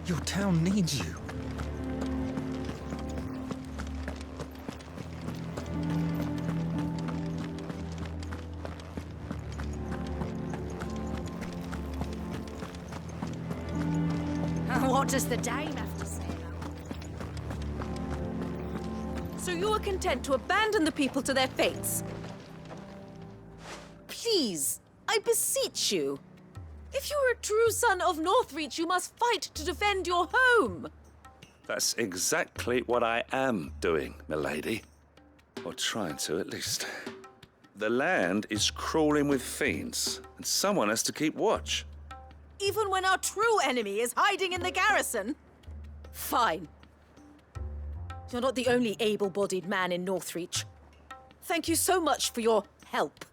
Your town needs you. What does the dame have to say about it? So you are content to abandon the people to their fates? Please, I beseech you. If you are a true son of Northreach, you must fight to defend your home. That's exactly what I am doing, milady. Or trying to, at least. The land is crawling with fiends, and someone has to keep watch. Even when our true enemy is hiding in the garrison? Fine. You're not the only able-bodied man in Northreach. Thank you so much for your help.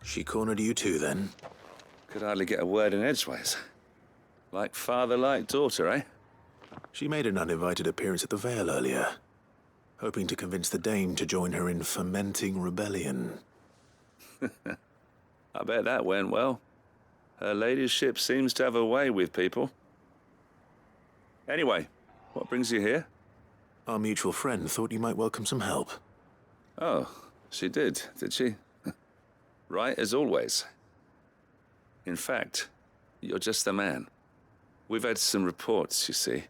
She cornered you too, then? Could hardly get a word in edgeways. Like father, like daughter, eh? She made an uninvited appearance at the Vale earlier, hoping to convince the Dame to join her in fomenting rebellion. I bet that went well. Her ladyship seems to have a way with people. Anyway, what brings you here? Our mutual friend thought you might welcome some help. Oh, she did she? Right as always. In fact, you're just the man. We've had some reports, you see.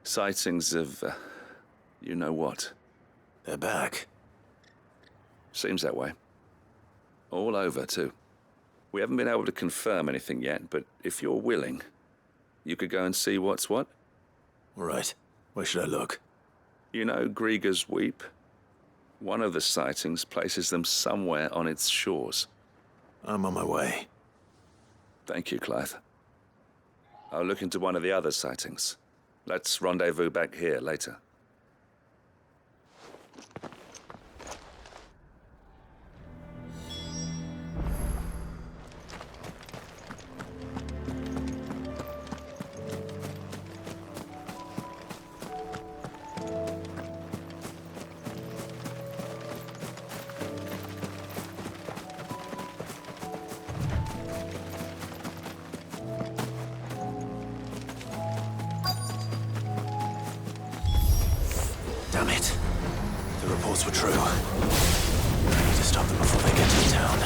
Sightings of, you know what. They're back. Seems that way. All over, too. We haven't been able to confirm anything yet, but if you're willing, you could go and see what's what. All right. Where should I look? You know Grieger's Weep? One of the sightings places them somewhere on its shores. I'm on my way. Thank you, Clive. I'll look into one of the other sightings. Let's rendezvous back here later. Damn it. The reports were true. I need to stop them before they get to the town.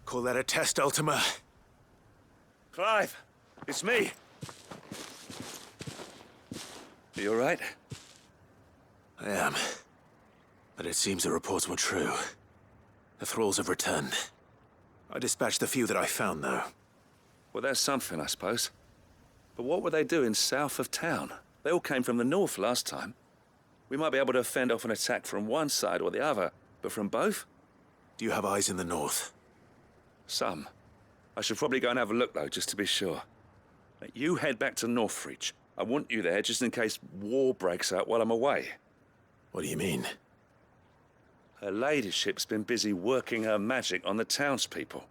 Call that a test, Ultima? Clive, it's me. You all right? I am. But it seems the reports were true. The thralls have returned. I dispatched the few that I found, though. Well, that's something, I suppose. But what were they doing south of town? They all came from the north last time. We might be able to fend off an attack from one side or the other, but from both? Do you have eyes in the north? Some. I should probably go and have a look, though, just to be sure. You head back to Northreach. I want you there just in case war breaks out while I'm away. What do you mean? Her ladyship's been busy working her magic on the townspeople,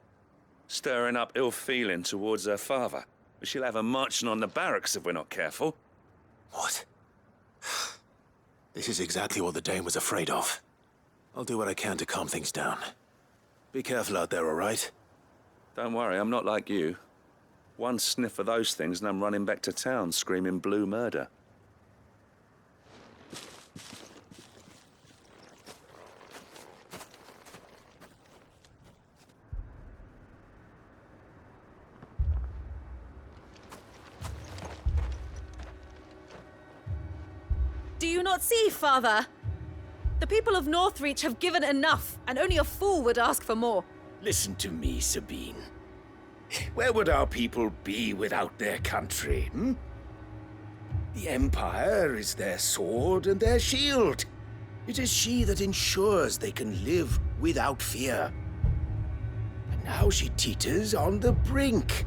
stirring up ill feeling towards her father. She'll have her marching on the barracks if we're not careful. What? This is exactly what the Dane was afraid of. I'll do what I can to calm things down. Be careful out there, all right? Don't worry, I'm not like you. One sniff of those things and I'm running back to town screaming blue murder. Do you not see, Father? The people of Northreach have given enough, and only a fool would ask for more. Listen to me, Sabine. Where would our people be without their country, hmm? The Empire is their sword and their shield. It is she that ensures they can live without fear. And now she teeters on the brink.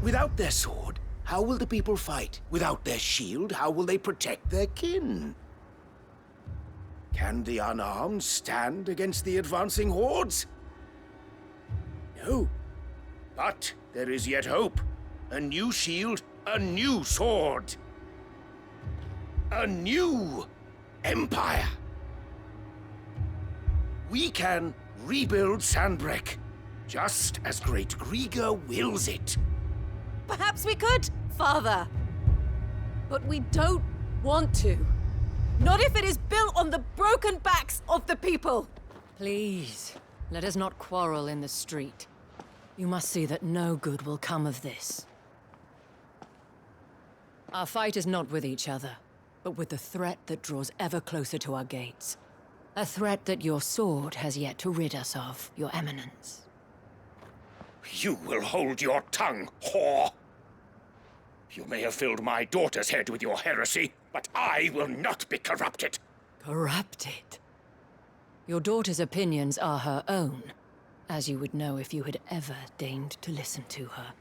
Without their sword, how will the people fight? Without their shield, how will they protect their kin? Can the unarmed stand against the advancing hordes? No. But there is yet hope. A new shield, a new sword. A new empire. We can rebuild Sandbreck, just as great Grieger wills it. Perhaps we could, Father. But we don't want to. Not if it is built on the broken backs of the people. Please, let us not quarrel in the street. You must see that no good will come of this. Our fight is not with each other. but with the threat that draws ever closer to our gates. A threat that your sword has yet to rid us of, Your Eminence. You will hold your tongue, whore! You may have filled my daughter's head with your heresy, but I will not be corrupted. Corrupted? Your daughter's opinions are her own, as you would know if you had ever deigned to listen to her.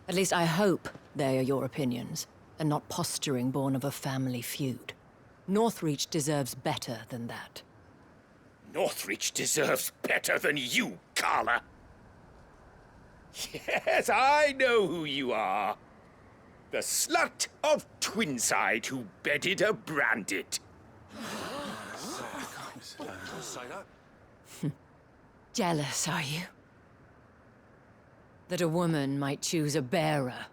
At least I hope they are your opinions, and not posturing born of a family feud. Northreach deserves better than that. Northreach deserves better than you, Carla. Yes, I know who you are. The slut of Twinside who bedded a branded. Jealous, are you? That a woman might choose a bearer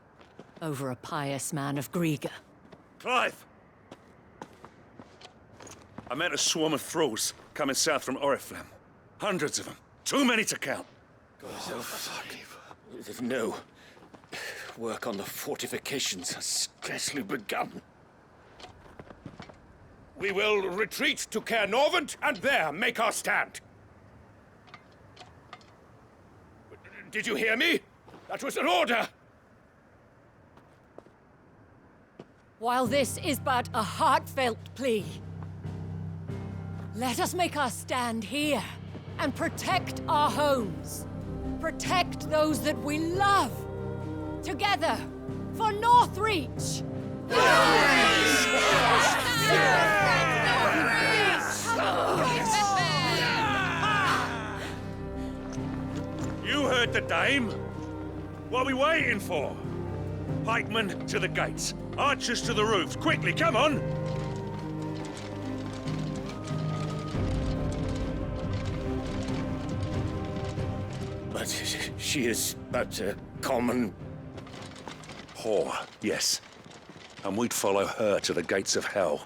over a pious man of Griega. Clive! I met a swarm of thralls coming south from Oriflamme. Hundreds of them. Too many to count. Oh, fuck. No. Work on the fortifications has scarcely begun. We will retreat to Caernarvon and there make our stand. Did you hear me? That was an order! While this is but a heartfelt plea, let us make our stand here and protect our homes. Protect those that we love. Together, for Northreach! You heard the dame. What are we waiting for? Pikemen to the gates. Archers to the roofs. Quickly, come on! But she is but a common... whore, yes. And we'd follow her to the gates of hell.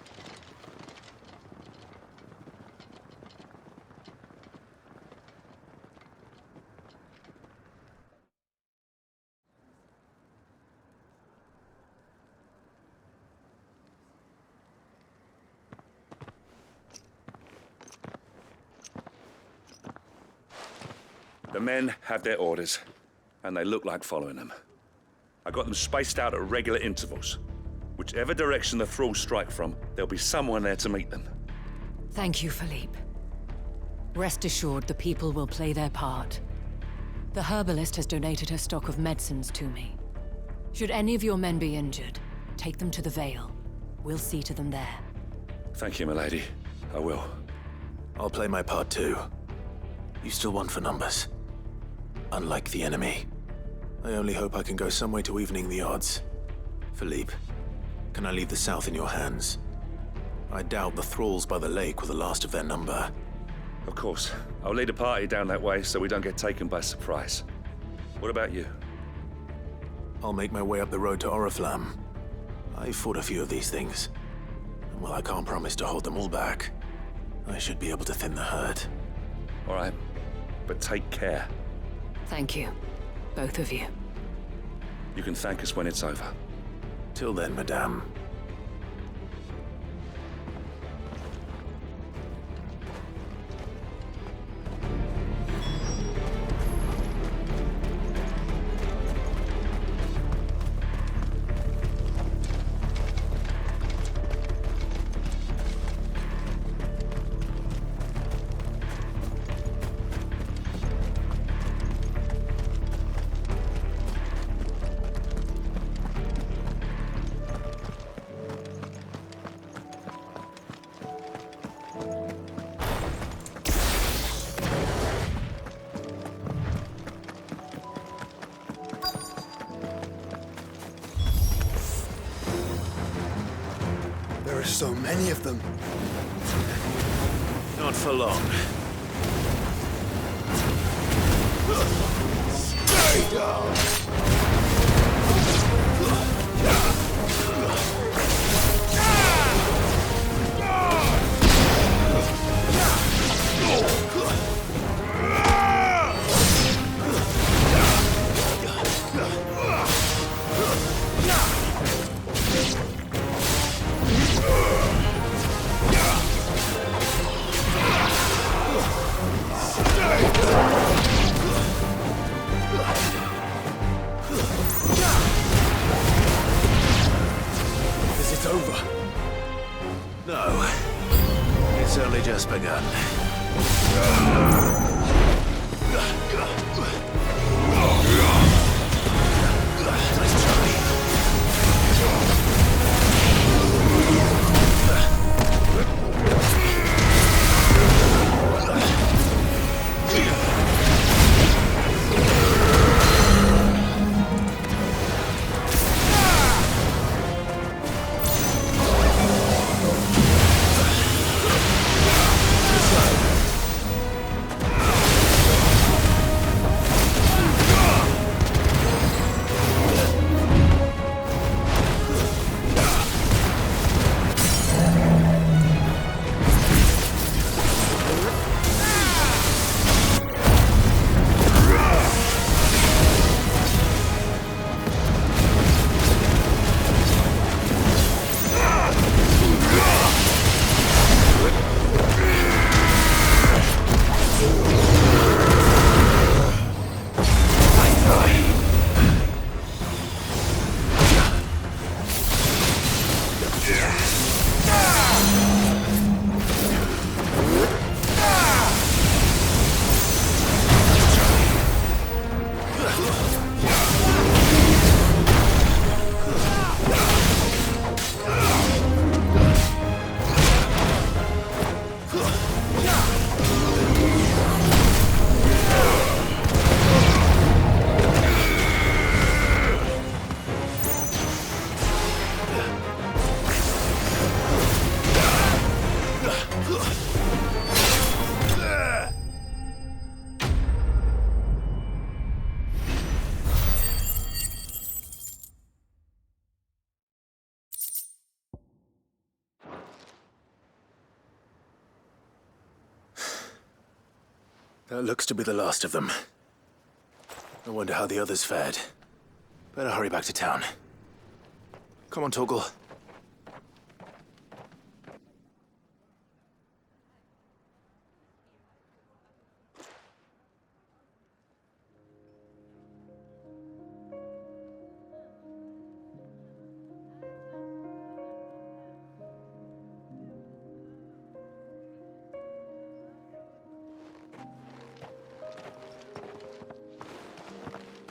The men have their orders, and they look like following them. I got them spaced out at regular intervals. Whichever direction the thralls strike from, there'll be someone there to meet them. Thank you, Philippe. Rest assured the people will play their part. The herbalist has donated her stock of medicines to me. Should any of your men be injured, take them to the Vale. We'll see to them there. Thank you, milady. I will. I'll play my part too. You still want for numbers. Unlike the enemy. I only hope I can go some way to evening the odds. Philippe, can I leave the south in your hands? I doubt the thralls by the lake were the last of their number. Of course. I'll lead a party down that way so we don't get taken by surprise. What about you? I'll make my way up the road to Oriflamme. I fought a few of these things. And while I can't promise to hold them all back, I should be able to thin the herd. All right. But take care. Thank you. Both of you. You can thank us when it's over. Till then, madame. There are so many of them. Not for long. Stay down! That looks to be the last of them. I wonder how the others fared. Better hurry back to town. Come on, Torgal.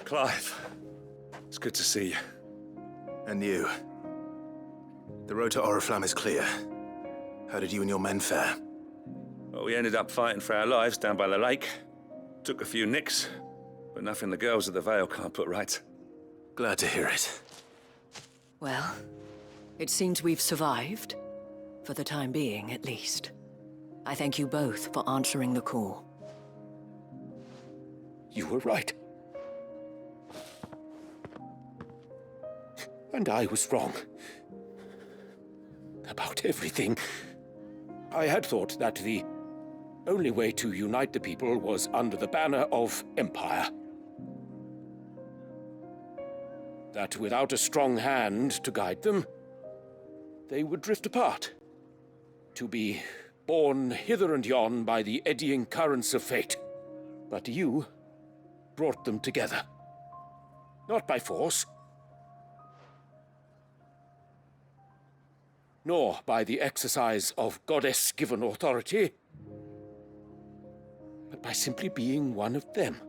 Clive, it's good to see you. And you. The road to Oriflamme is clear. How did you and your men fare? Well, we ended up fighting for our lives down by the lake. Took a few nicks, but nothing the girls of the Vale can't put right. Glad to hear it. Well, it seems we've survived. For the time being, at least. I thank you both for answering the call. You were right. And I was wrong. About everything. I had thought that the only way to unite the people was under the banner of Empire. That without a strong hand to guide them, they would drift apart. To be borne hither and yon by the eddying currents of fate. But you brought them together. Not by force, nor by the exercise of goddess-given authority, but by simply being one of them.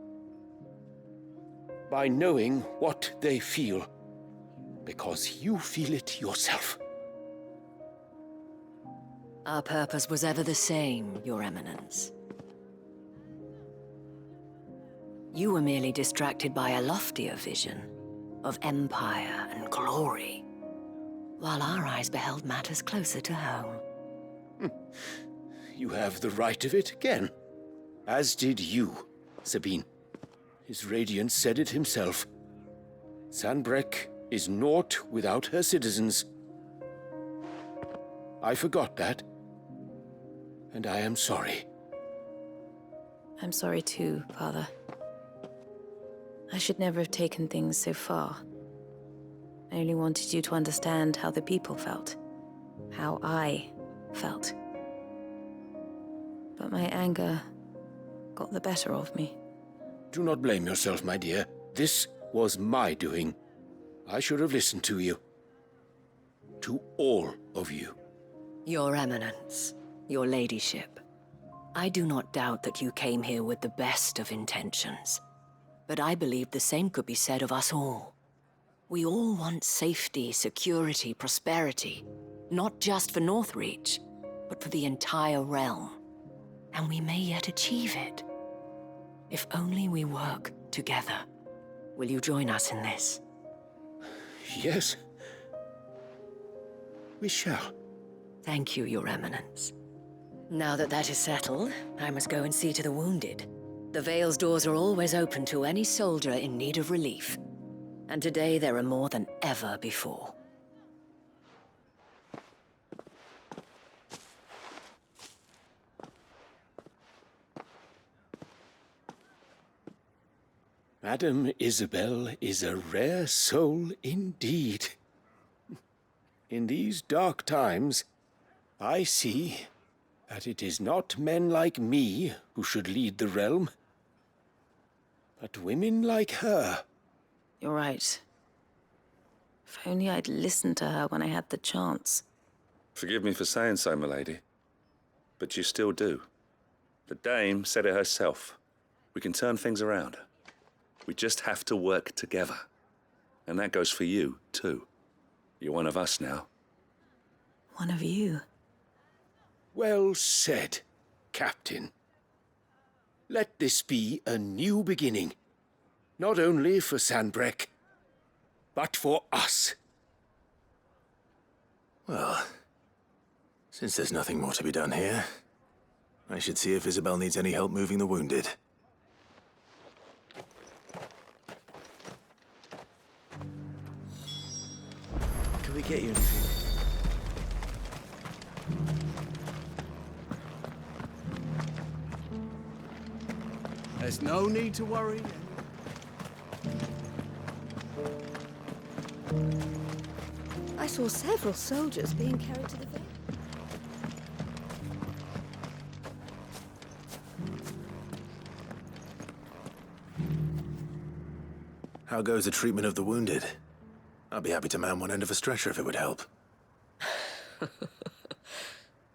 By knowing what they feel, because you feel it yourself. Our purpose was ever the same, Your Eminence. You were merely distracted by a loftier vision of empire and glory, while our eyes beheld matters closer to home. You have the right of it again. As did you, Sabine. His radiance said it himself. Sanbreque is naught without her citizens. I forgot that, and I am sorry. I'm sorry too, Father. I should never have taken things so far. I only wanted you to understand how the people felt. How I felt. But my anger got the better of me. Do not blame yourself, my dear. This was my doing. I should have listened to you. To all of you. Your Eminence, Your Ladyship, I do not doubt that you came here with the best of intentions, but I believe the same could be said of us all. We all want safety, security, prosperity, not just for Northreach, but for the entire realm. And we may yet achieve it, if only we work together. Will you join us in this? Yes. We shall. Thank you, Your Eminence. Now that that is settled, I must go and see to the wounded. The Vale's doors are always open to any soldier in need of relief. And today there are more than ever before. Madam Isabel is a rare soul indeed. In these dark times, I see that it is not men like me who should lead the realm, but women like her. You're right. If only I'd listened to her when I had the chance. Forgive me for saying so, milady, but you still do. The dame said it herself. We can turn things around. We just have to work together. And that goes for you, too. You're one of us now. One of you? Well said, Captain. Let this be a new beginning. Not only for Sandbreck, but for us. Well, since there's nothing more to be done here, I should see if Isabel needs any help moving the wounded. Can we get you anything? There's no need to worry. I saw several soldiers being carried to the Vale. How goes the treatment of the wounded? I'd be happy to man one end of a stretcher if it would help.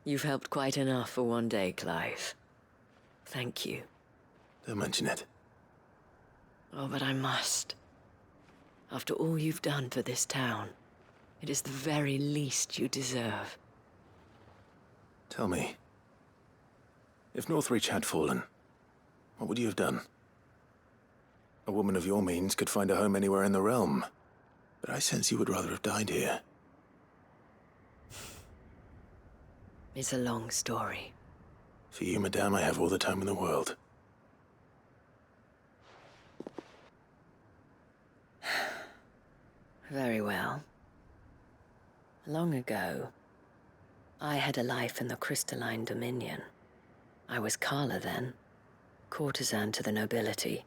You've helped quite enough for one day, Clive. Thank you. Don't mention it. Oh, but I must. After all you've done for this town, it is the very least you deserve. Tell me, if Northreach had fallen, what would you have done? A woman of your means could find a home anywhere in the realm, but I sense you would rather have died here. It's a long story. For you, madame, I have all the time in the world. Very well. Long ago, I had a life in the Crystalline Dominion. I was Carla then, courtesan to the nobility.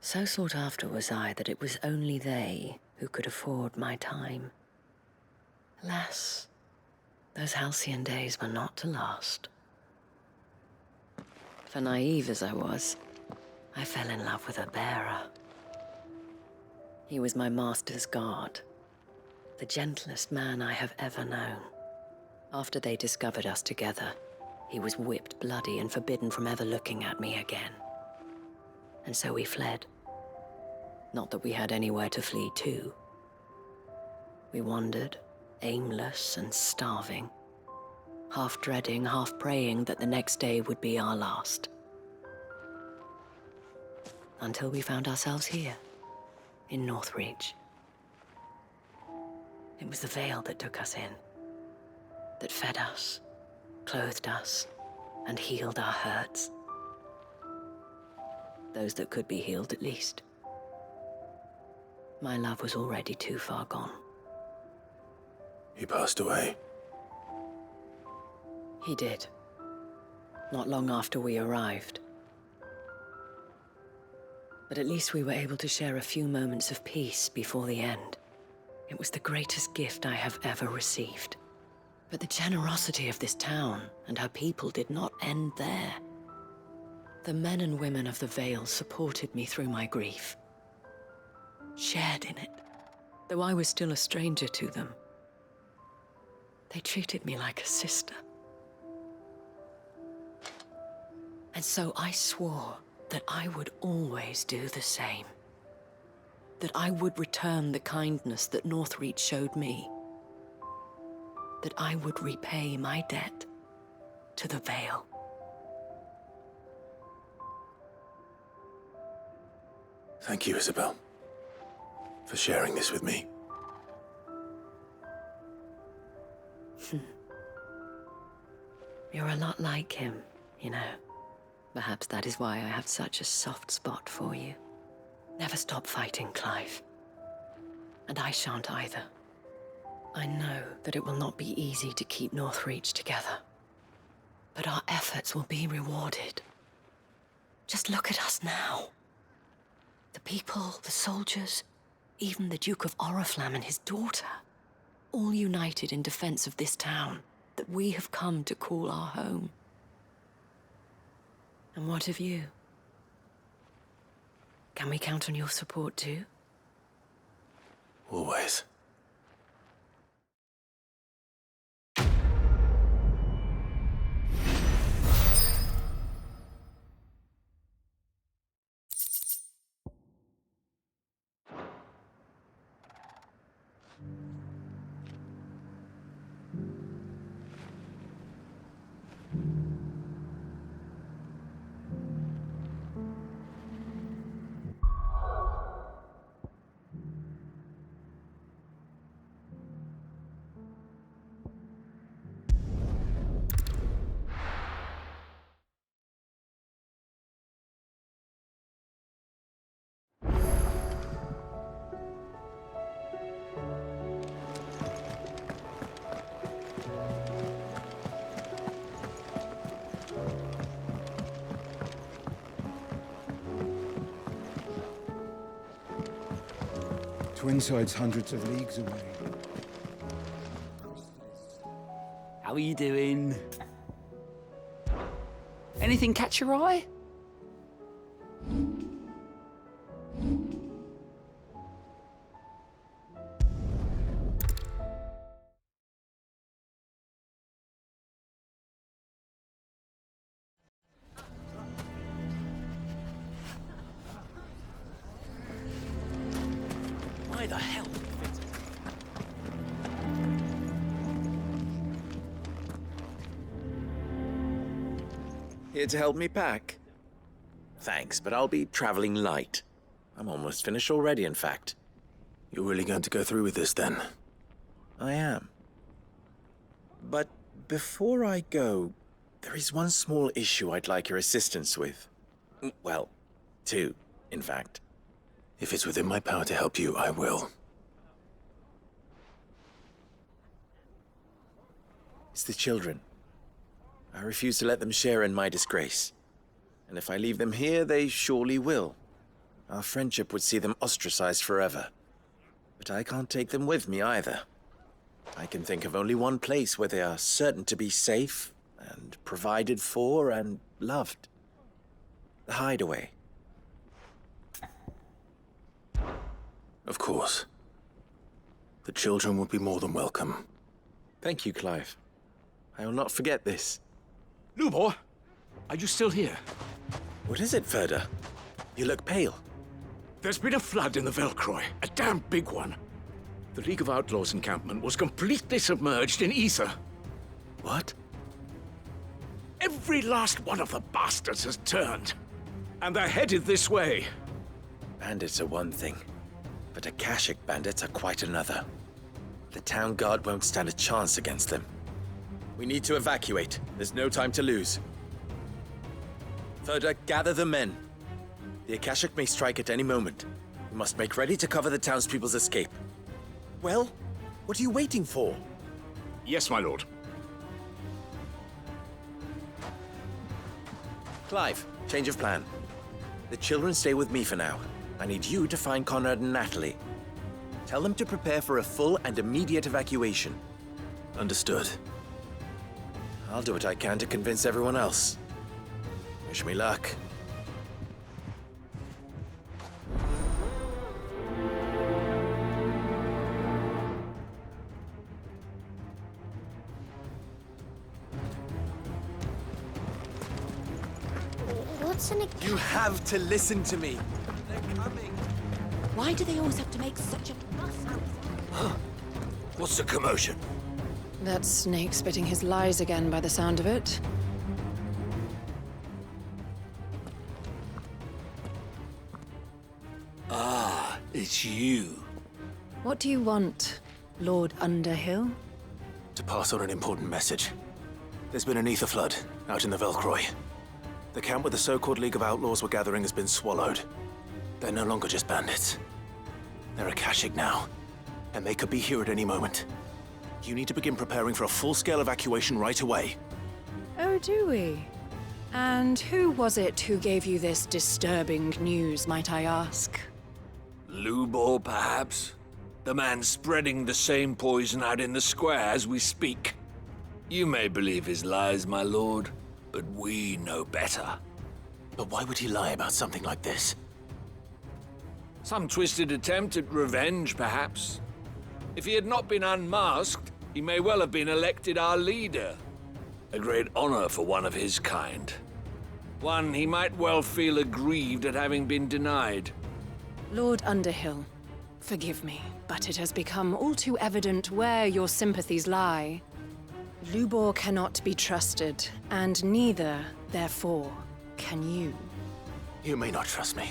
So sought after was I that it was only they who could afford my time. Alas, those halcyon days were not to last. For naive as I was, I fell in love with a bearer. He was my master's guard, the gentlest man I have ever known. After they discovered us together, he was whipped bloody and forbidden from ever looking at me again. And so we fled. Not that we had anywhere to flee to. We wandered, aimless and starving, half dreading, half praying that the next day would be our last. Until we found ourselves here, in Northreach. It was the Vale that took us in, that fed us, clothed us, and healed our hurts. Those that could be healed, at least. My love was already too far gone. He passed away. He did. Not long after we arrived. But at least we were able to share a few moments of peace before the end. It was the greatest gift I have ever received. But the generosity of this town and her people did not end there. The men and women of the Vale supported me through my grief, shared in it, though I was still a stranger to them. They treated me like a sister. And so I swore that I would always do the same. That I would return the kindness that Northreach showed me. That I would repay my debt to the Vale. Thank you, Isabel, for sharing this with me. You're a lot like him, you know. Perhaps that is why I have such a soft spot for you. Never stop fighting, Clive. And I shan't either. I know that it will not be easy to keep Northreach together. But our efforts will be rewarded. Just look at us now. The people, the soldiers, even the Duke of Oriflamme and his daughter, all united in defense of this town that we have come to call our home. And what of you? Can we count on your support too? Always. Twinside's hundreds of leagues away. How are you doing? Anything catch your eye? Why the hell? Here to help me pack? Thanks, but I'll be traveling light. I'm almost finished already, in fact. You're really going to go through with this, then? I am. But before I go, there is one small issue I'd like your assistance with. Well, two, in fact. If it's within my power to help you, I will. It's the children. I refuse to let them share in my disgrace. And if I leave them here, they surely will. Our friendship would see them ostracized forever. But I can't take them with me either. I can think of only one place where they are certain to be safe and provided for and loved. The Hideaway. Of course. The children would be more than welcome. Thank you, Clive. I will not forget this. Lubor, are you still here? What is it, Ferda? You look pale. There's been a flood in the Velcroy, a damn big one. The League of Outlaws encampment was completely submerged in ether. What? Every last one of the bastards has turned. And they're headed this way. Bandits are one thing, but Akashic bandits are quite another. The town guard won't stand a chance against them. We need to evacuate. There's no time to lose. Ferda, gather the men. The Akashic may strike at any moment. We must make ready to cover the townspeople's escape. Well, what are you waiting for? Yes, my lord. Clive, change of plan. The children stay with me for now. I need you to find Conrad and Natalie. Tell them to prepare for a full and immediate evacuation. Understood. I'll do what I can to convince everyone else. Wish me luck. What's in a cave? You have to listen to me. They're coming. Why do they always have to make such a fuss? What's the commotion? That snake spitting his lies again by the sound of it. Ah, it's you. What do you want, Lord Underhill? To pass on an important message. There's been an ether flood out in the Velcroy. The camp where the so-called League of Outlaws were gathering has been swallowed. They're no longer just bandits. They're Akashic now, and they could be here at any moment. You need to begin preparing for a full-scale evacuation right away. Oh, do we? And who was it who gave you this disturbing news, might I ask? Lubor, perhaps? The man spreading the same poison out in the square as we speak. You may believe his lies, my lord, but we know better. But why would he lie about something like this? Some twisted attempt at revenge, perhaps. If he had not been unmasked, he may well have been elected our leader. A great honor for one of his kind. One he might well feel aggrieved at having been denied. Lord Underhill, forgive me, but it has become all too evident where your sympathies lie. Lubor cannot be trusted, and neither, therefore, can you. You may not trust me,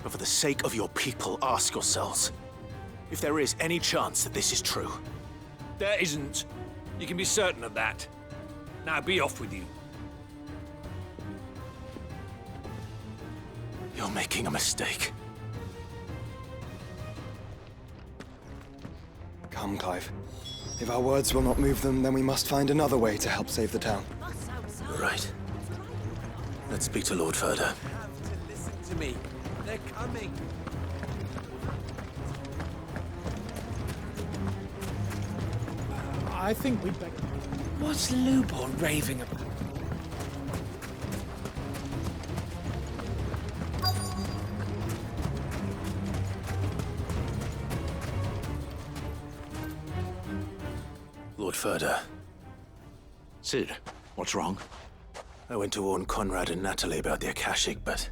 but for the sake of your people, ask yourselves if there is any chance that this is true. There isn't. You can be certain of that. Now be off with you. You're making a mistake. Come, Clive. If our words will not move them, then we must find another way to help save the town. You're right. Let's speak to Lord Furder. Listen to me. They're coming. I think we'd better... What's Lubor raving about? Lord Furder. Sid, what's wrong? I went to warn Conrad and Natalie about the Akashic, but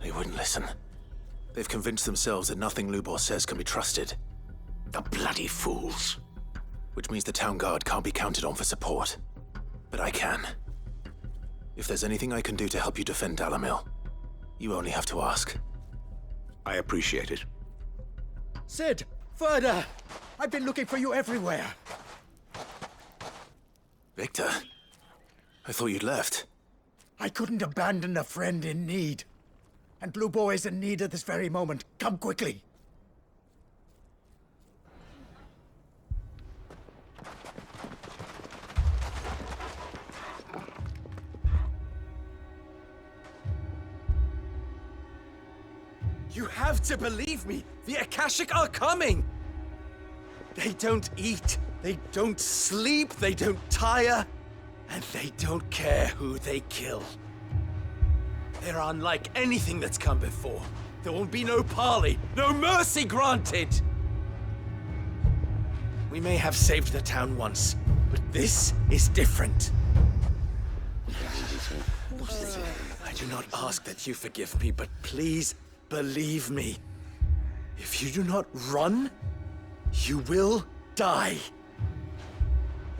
they wouldn't listen. They've convinced themselves that nothing Lubor says can be trusted. The bloody fools. Which means the town guard can't be counted on for support. But I can. If there's anything I can do to help you defend Dalamil, you only have to ask. I appreciate it. Sid! Further! I've been looking for you everywhere. Victor? I thought you'd left. I couldn't abandon a friend in need. And Lubor is in need at this very moment. Come quickly. You have to believe me. The Akashic are coming. They don't eat, they don't sleep, they don't tire, and they don't care who they kill. They're unlike anything that's come before. There will be no parley, no mercy granted. We may have saved the town once, but this is different. I do not ask that you forgive me, but please believe me. If you do not run, you will die.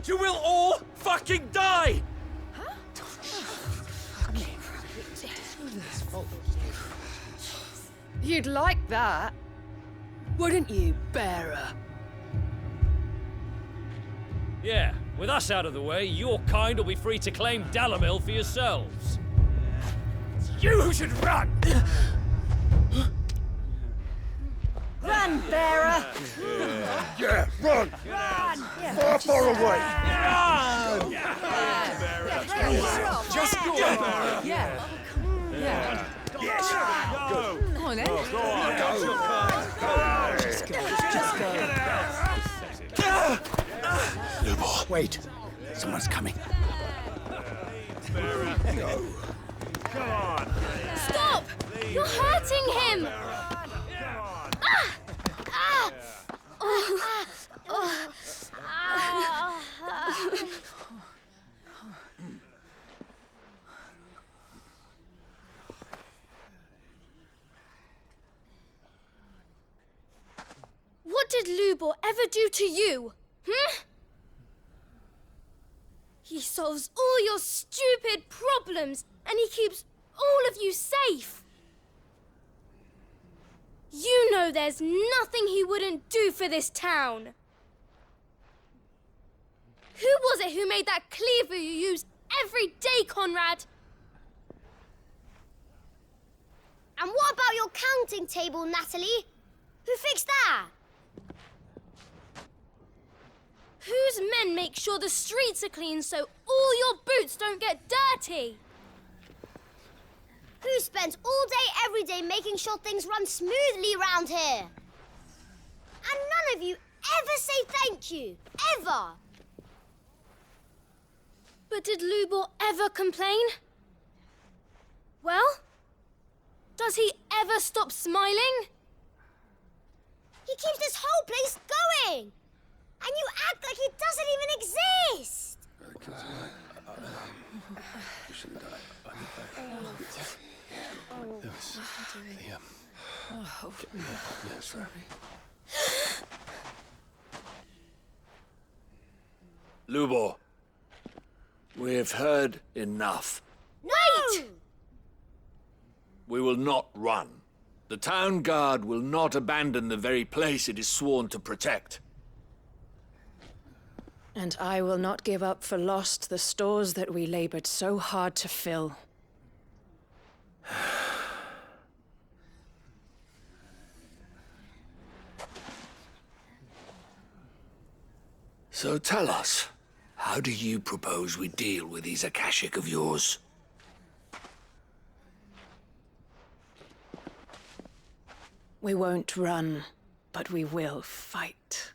You will all fucking die! You'd like that, wouldn't you, bearer? Yeah, with us out of the way, your kind will be free to claim Dalamil for yourselves. You should run! Run, bearer! Yeah, run! Run! Far, far away! Run! Just go! Yeah. Yeah. Yes. Go. Come on, then. Go on. Go. Just go. Just go. Lubor. Wait. Someone's coming. Go. Come on. Stop! You're hurting him! did Lubor ever do to you? He solves all your stupid problems, and he keeps all of you safe. You know there's nothing he wouldn't do for this town. Who was it who made that cleaver you use every day, Conrad? And what about your counting table, Natalie? Who fixed that? Whose men make sure the streets are clean so all your boots don't get dirty? Who spends all day every day making sure things run smoothly round here? And none of you ever say thank you. Ever. But did Lubor ever complain? Well, does he ever stop smiling? He keeps this whole place going. And you act like he doesn't even exist. Lubor, we've heard enough. Wait! We will not run. The town guard will not abandon the very place it is sworn to protect. And I will not give up for lost the stores that we labored so hard to fill. So tell us, how do you propose we deal with these Akashic of yours? We won't run, but we will fight.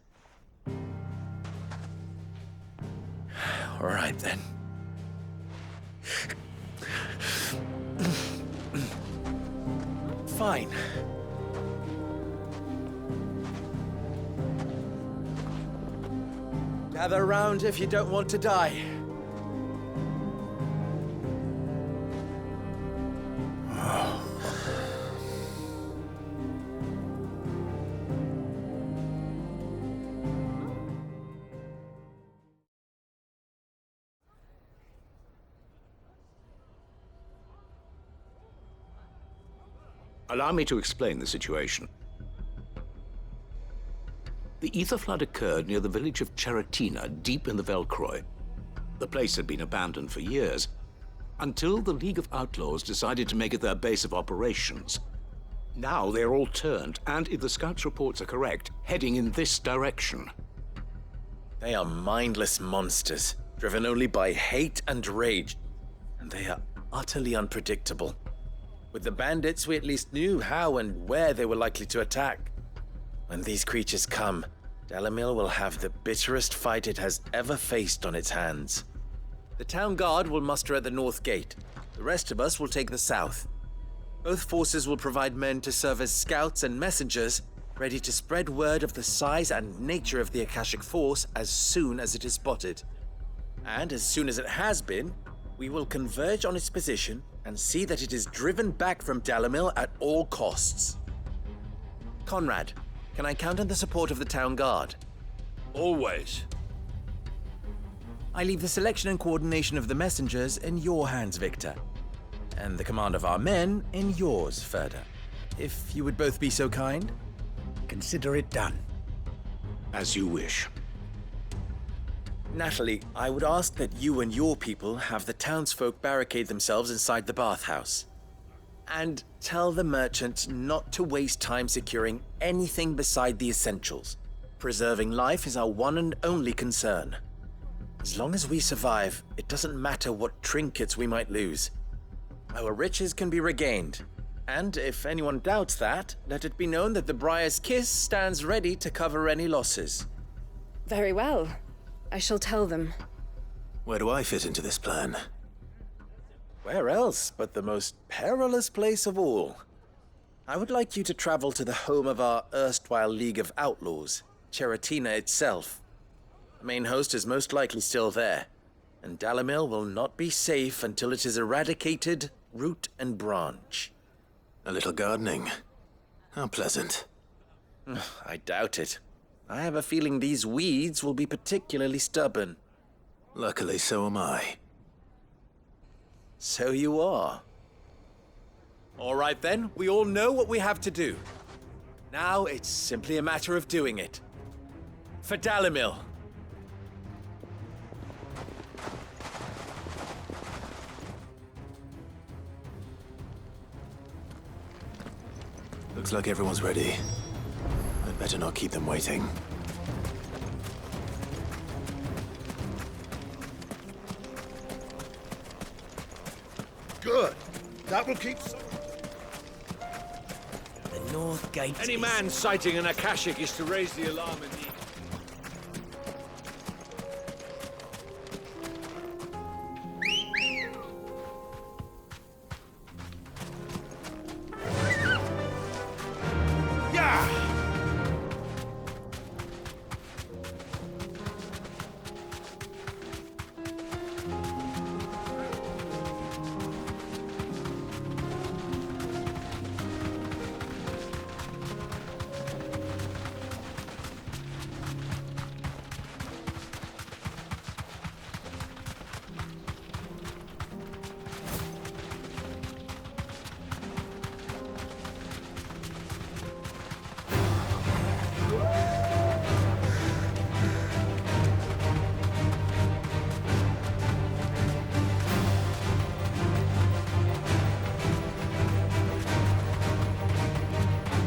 All right, then. Fine. Gather round if you don't want to die. Allow me to explain the situation. The ether flood occurred near the village of Cheratina, deep in the Velcroy. The place had been abandoned for years, until the League of Outlaws decided to make it their base of operations. Now they're all turned, and if the scouts' reports are correct, heading in this direction. They are mindless monsters, driven only by hate and rage, and they are utterly unpredictable. With the bandits, we at least knew how and where they were likely to attack. When these creatures come, Dalamil will have the bitterest fight it has ever faced on its hands. The town guard will muster at the north gate. The rest of us will take the south. Both forces will provide men to serve as scouts and messengers, ready to spread word of the size and nature of the Akashic force as soon as it is spotted. And as soon as it has been, we will converge on its position and see that it is driven back from Dalamil at all costs. Conrad, can I count on the support of the town guard? Always. I leave the selection and coordination of the messengers in your hands, Victor. And the command of our men in yours, Ferda. If you would both be so kind. Consider it done. As you wish. Natalie, I would ask that you and your people have the townsfolk barricade themselves inside the bathhouse. And tell the merchants not to waste time securing anything beside the essentials. Preserving life is our one and only concern. As long as we survive, it doesn't matter what trinkets we might lose. Our riches can be regained. And if anyone doubts that, let it be known that the Briar's Kiss stands ready to cover any losses. Very well. I shall tell them. Where do I fit into this plan? Where else but the most perilous place of all? I would like you to travel to the home of our erstwhile League of Outlaws, Cheratina itself. The main host is most likely still there, and Dalamil will not be safe until it is eradicated, root and branch. A little gardening. How pleasant. I doubt it. I have a feeling these weeds will be particularly stubborn. Luckily, so am I. So you are. All right then, we all know what we have to do. Now it's simply a matter of doing it. For Dalimil. Looks like everyone's ready. I'd better not keep them waiting. Good. That will keep... The North Gate. Any man sighting an Akashic is to raise the alarm in the...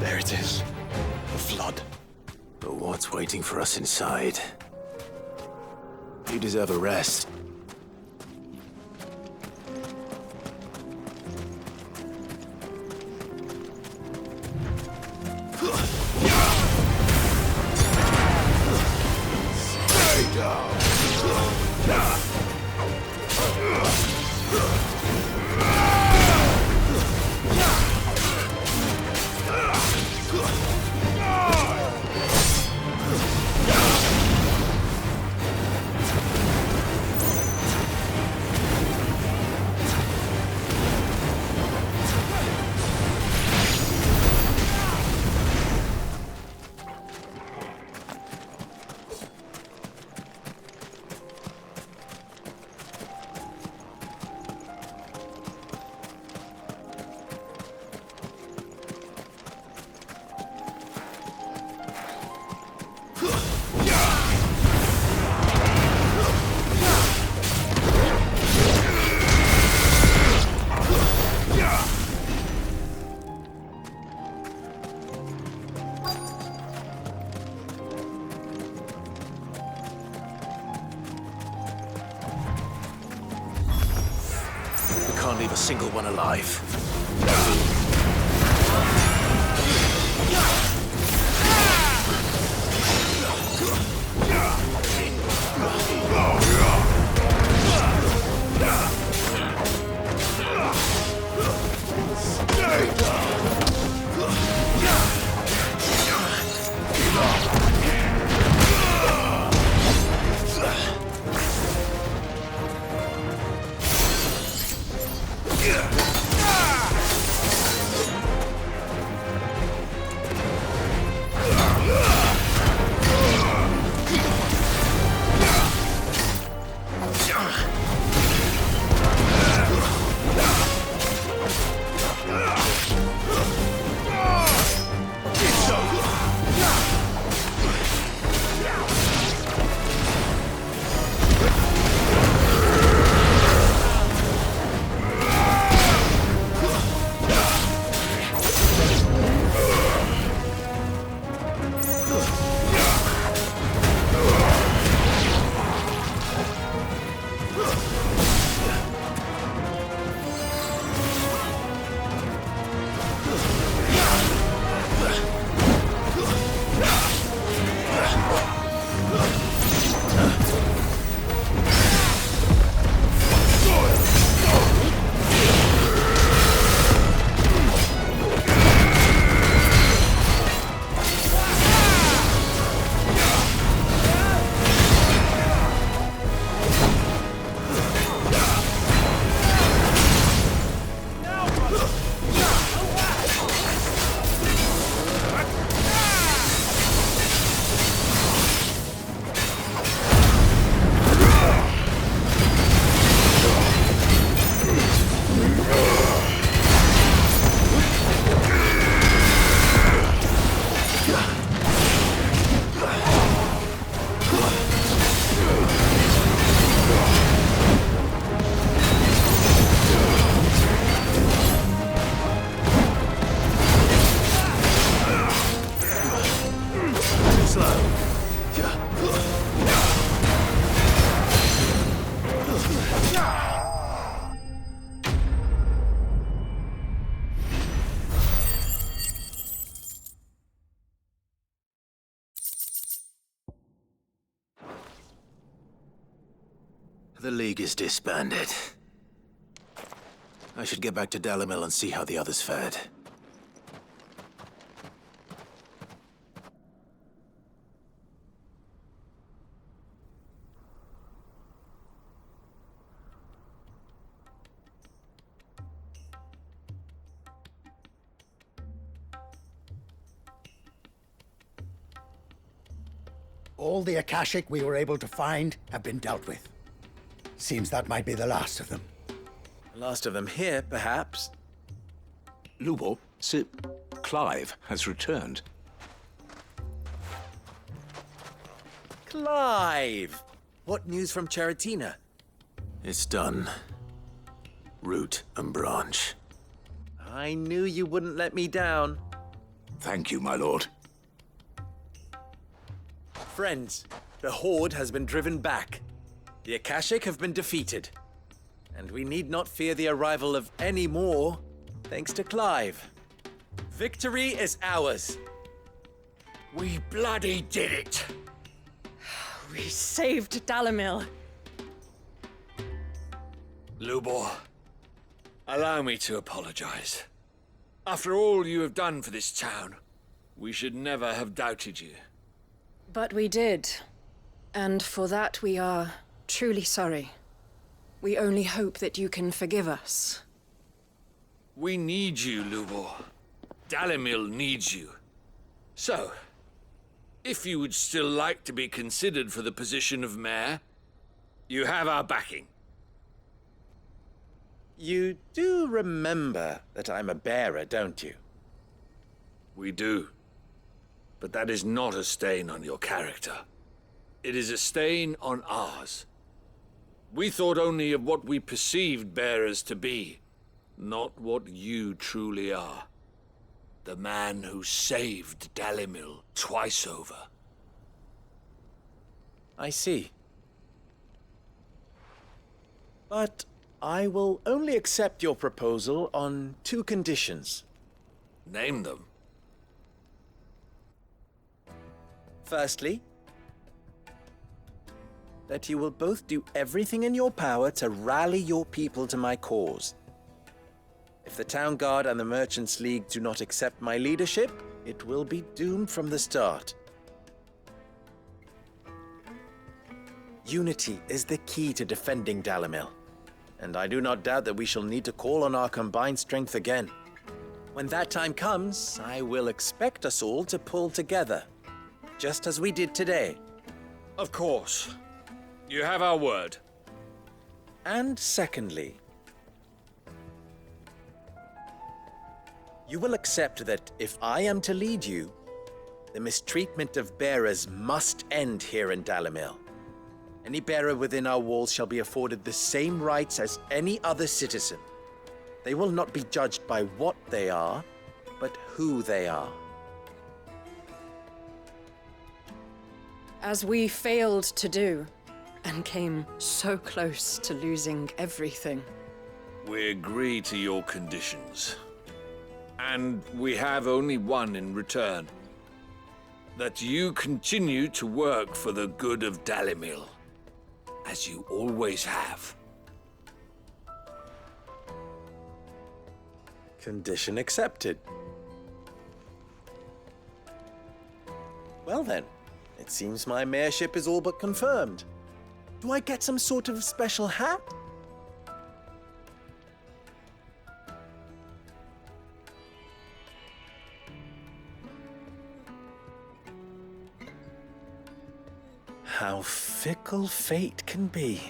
There it is. The flood. But what's waiting for us inside? You deserve a rest. Stay down! Can't leave a single one alive. The League is disbanded. I should get back to Dalimil and see how the others fared. All the Akashic we were able to find have been dealt with. Seems that might be the last of them. The last of them here, perhaps. Lubo, Sir Clive has returned. Clive! What news from Charatina? It's done. Root and branch. I knew you wouldn't let me down. Thank you, my lord. Friends, the Horde has been driven back. The Akashic have been defeated. And we need not fear the arrival of any more, thanks to Clive. Victory is ours. We bloody did it! We saved Dalimil. Lubor, allow me to apologize. After all you have done for this town, we should never have doubted you. But we did. And for that we are truly sorry. We only hope that you can forgive us. We need you, Lubor. Dalimil needs you. So, if you would still like to be considered for the position of mayor, you have our backing. You do remember that I'm a bearer, don't you? We do. But that is not a stain on your character. It is a stain on ours. We thought only of what we perceived bearers to be, not what you truly are. The man who saved Dalimil twice over. I see. But I will only accept your proposal on 2 conditions. Name them. Firstly, that you will both do everything in your power to rally your people to my cause. If the Town Guard and the Merchants League do not accept my leadership, it will be doomed from the start. Unity is the key to defending Dalimil, and I do not doubt that we shall need to call on our combined strength again. When that time comes, I will expect us all to pull together, just as we did today. Of course. You have our word. And secondly, you will accept that if I am to lead you, the mistreatment of bearers must end here in Dalimil. Any bearer within our walls shall be afforded the same rights as any other citizen. They will not be judged by what they are, but who they are. As we failed to do, and came so close to losing everything. We agree to your conditions. And we have only one in return. That you continue to work for the good of Dalimil, as you always have. Condition accepted. Well then, it seems my mayorship is all but confirmed. Do I get some sort of special hat? How fickle fate can be.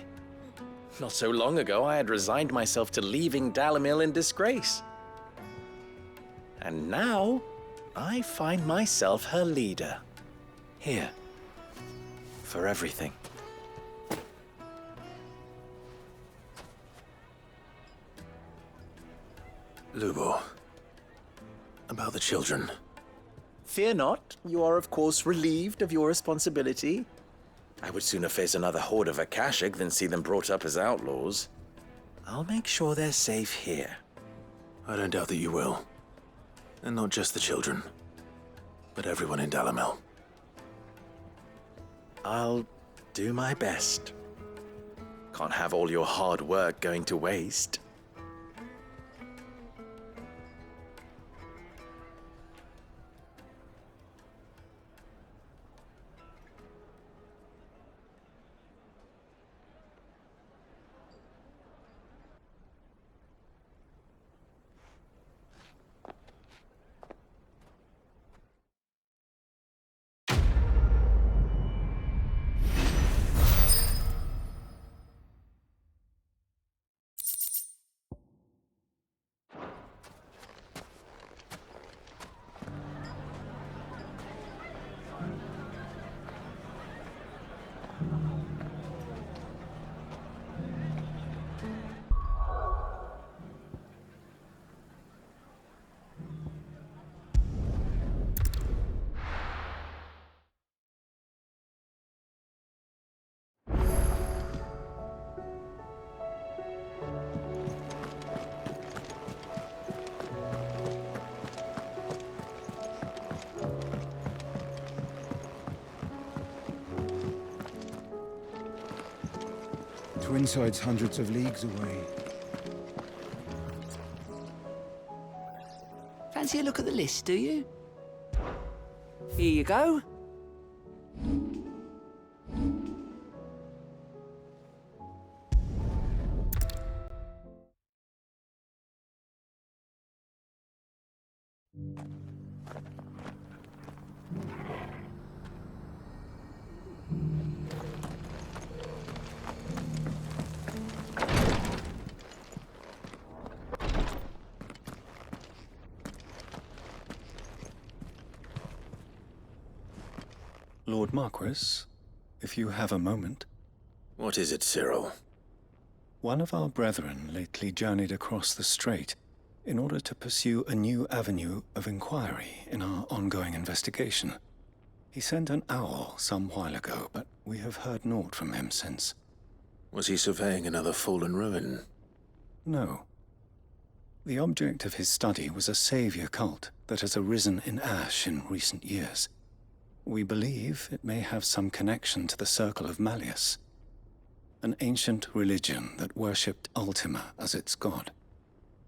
Not so long ago, I had resigned myself to leaving Dalimil in disgrace. And now, I find myself her leader. Here. For everything. Lubo. About the children. Fear not. You are, of course, relieved of your responsibility. I would sooner face another horde of Akashic than see them brought up as outlaws. I'll make sure they're safe here. I don't doubt that you will. And not just the children, but everyone in Dalimil. I'll do my best. Can't have all your hard work going to waste. Twinside's hundreds of leagues away. Fancy a look at the list, do you? Here you go. Lord Marquis, if you have a moment. What is it, Cyril? One of our brethren lately journeyed across the strait in order to pursue a new avenue of inquiry in our ongoing investigation. He sent an owl some while ago, but we have heard naught from him since. Was he surveying another fallen ruin? No. The object of his study was a savior cult that has arisen in Ash in recent years. We believe it may have some connection to the Circle of Malleus, an ancient religion that worshipped Ultima as its god.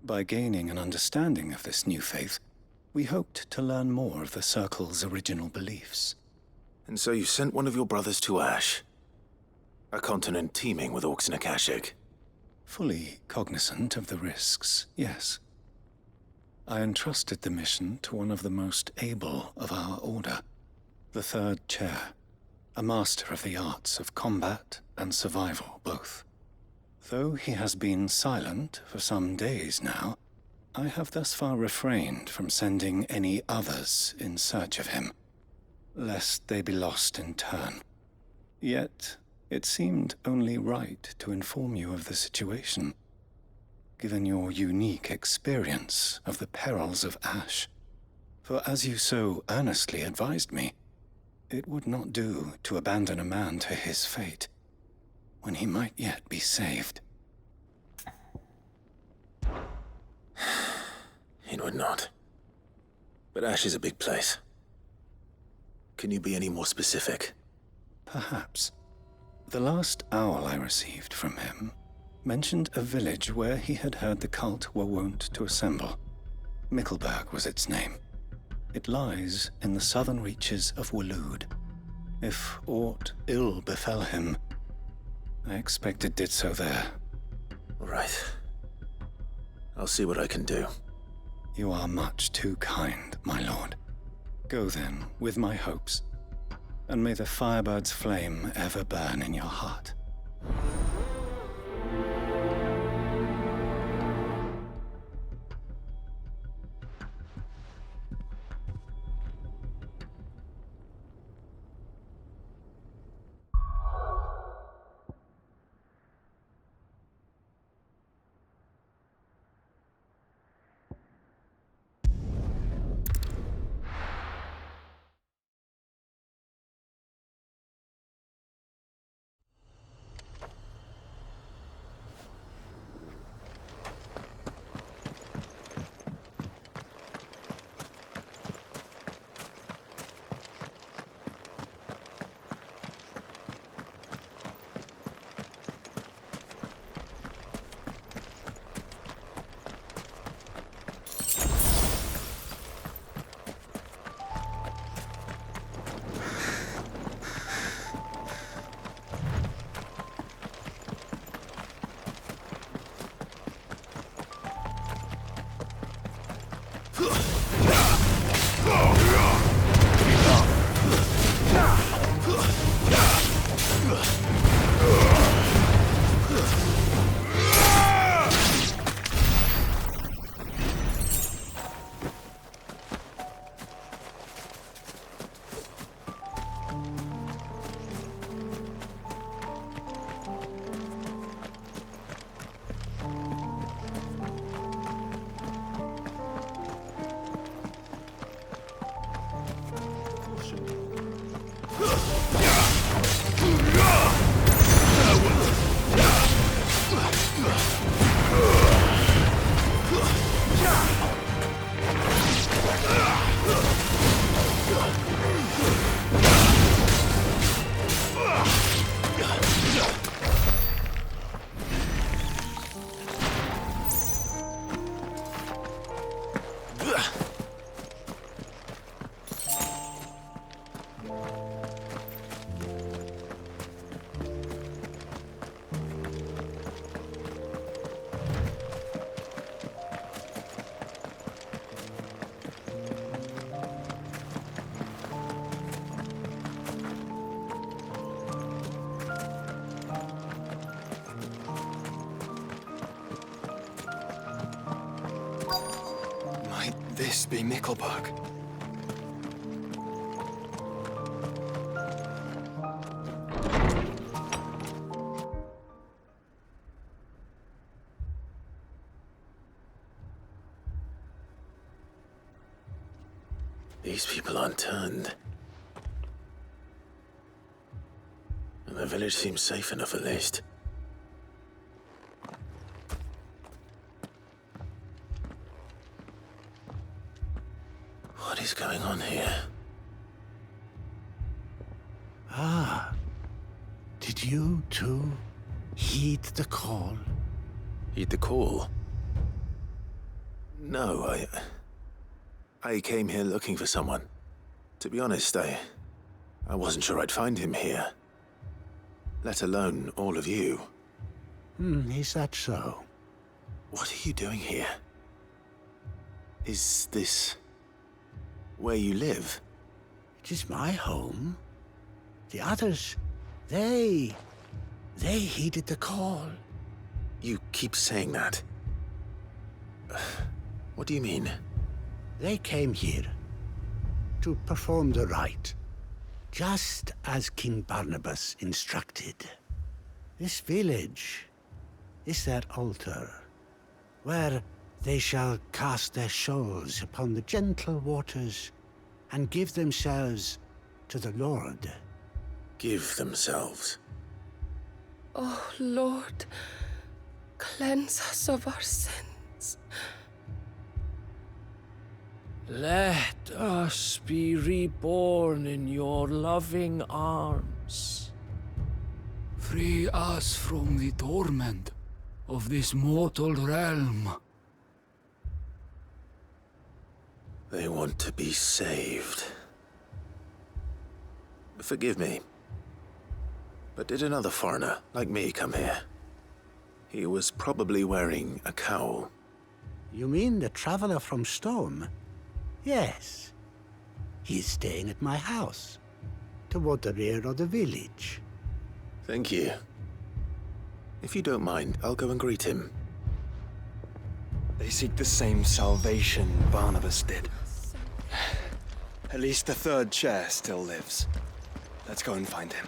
By gaining an understanding of this new faith, we hoped to learn more of the Circle's original beliefs. And so you sent one of your brothers to Ash, a continent teeming with orcs and Akashic. Fully cognizant of the risks, yes. I entrusted the mission to one of the most able of our order, the Third Chair, a master of the arts of combat and survival both. Though he has been silent for some days now, I have thus far refrained from sending any others in search of him, lest they be lost in turn. Yet, it seemed only right to inform you of the situation, given your unique experience of the perils of Ash. For as you so earnestly advised me, it would not do to abandon a man to his fate, when he might yet be saved. It would not. But Ash is a big place. Can you be any more specific? Perhaps. The last owl I received from him mentioned a village where he had heard the cult were wont to assemble. Mickleburg was its name. It lies in the southern reaches of Waloed. If aught ill befell him, I expect it did so there. Right. I'll see what I can do. You are much too kind, my lord. Go then, with my hopes, and may the firebird's flame ever burn in your heart. Might this be Mickelberg? These people aren't turned. And the village seems safe enough at least. What is going on here? Ah. Did you too heed the call? Heed the call? No, I came here looking for someone. To be honest, I wasn't sure I'd find him here. Let alone all of you. Is that so? What are you doing here? Is this where you live? It is my home. The others, they heeded the call. You keep saying that. What do you mean? They came here to perform the rite, just as King Barnabas instructed. This village is their altar, where they shall cast their souls upon the gentle waters and give themselves to the Lord. Give themselves? Oh, Lord, cleanse us of our sins. Let us be reborn in your loving arms. Free us from the torment of this mortal realm. They want to be saved. Forgive me, but did another foreigner like me come here? He was probably wearing a cowl. You mean the traveler from Storm? Yes. He is staying at my house, toward the rear of the village. Thank you. If you don't mind, I'll go and greet him. They seek the same salvation Barnabas did. At least the third chair still lives. Let's go and find him.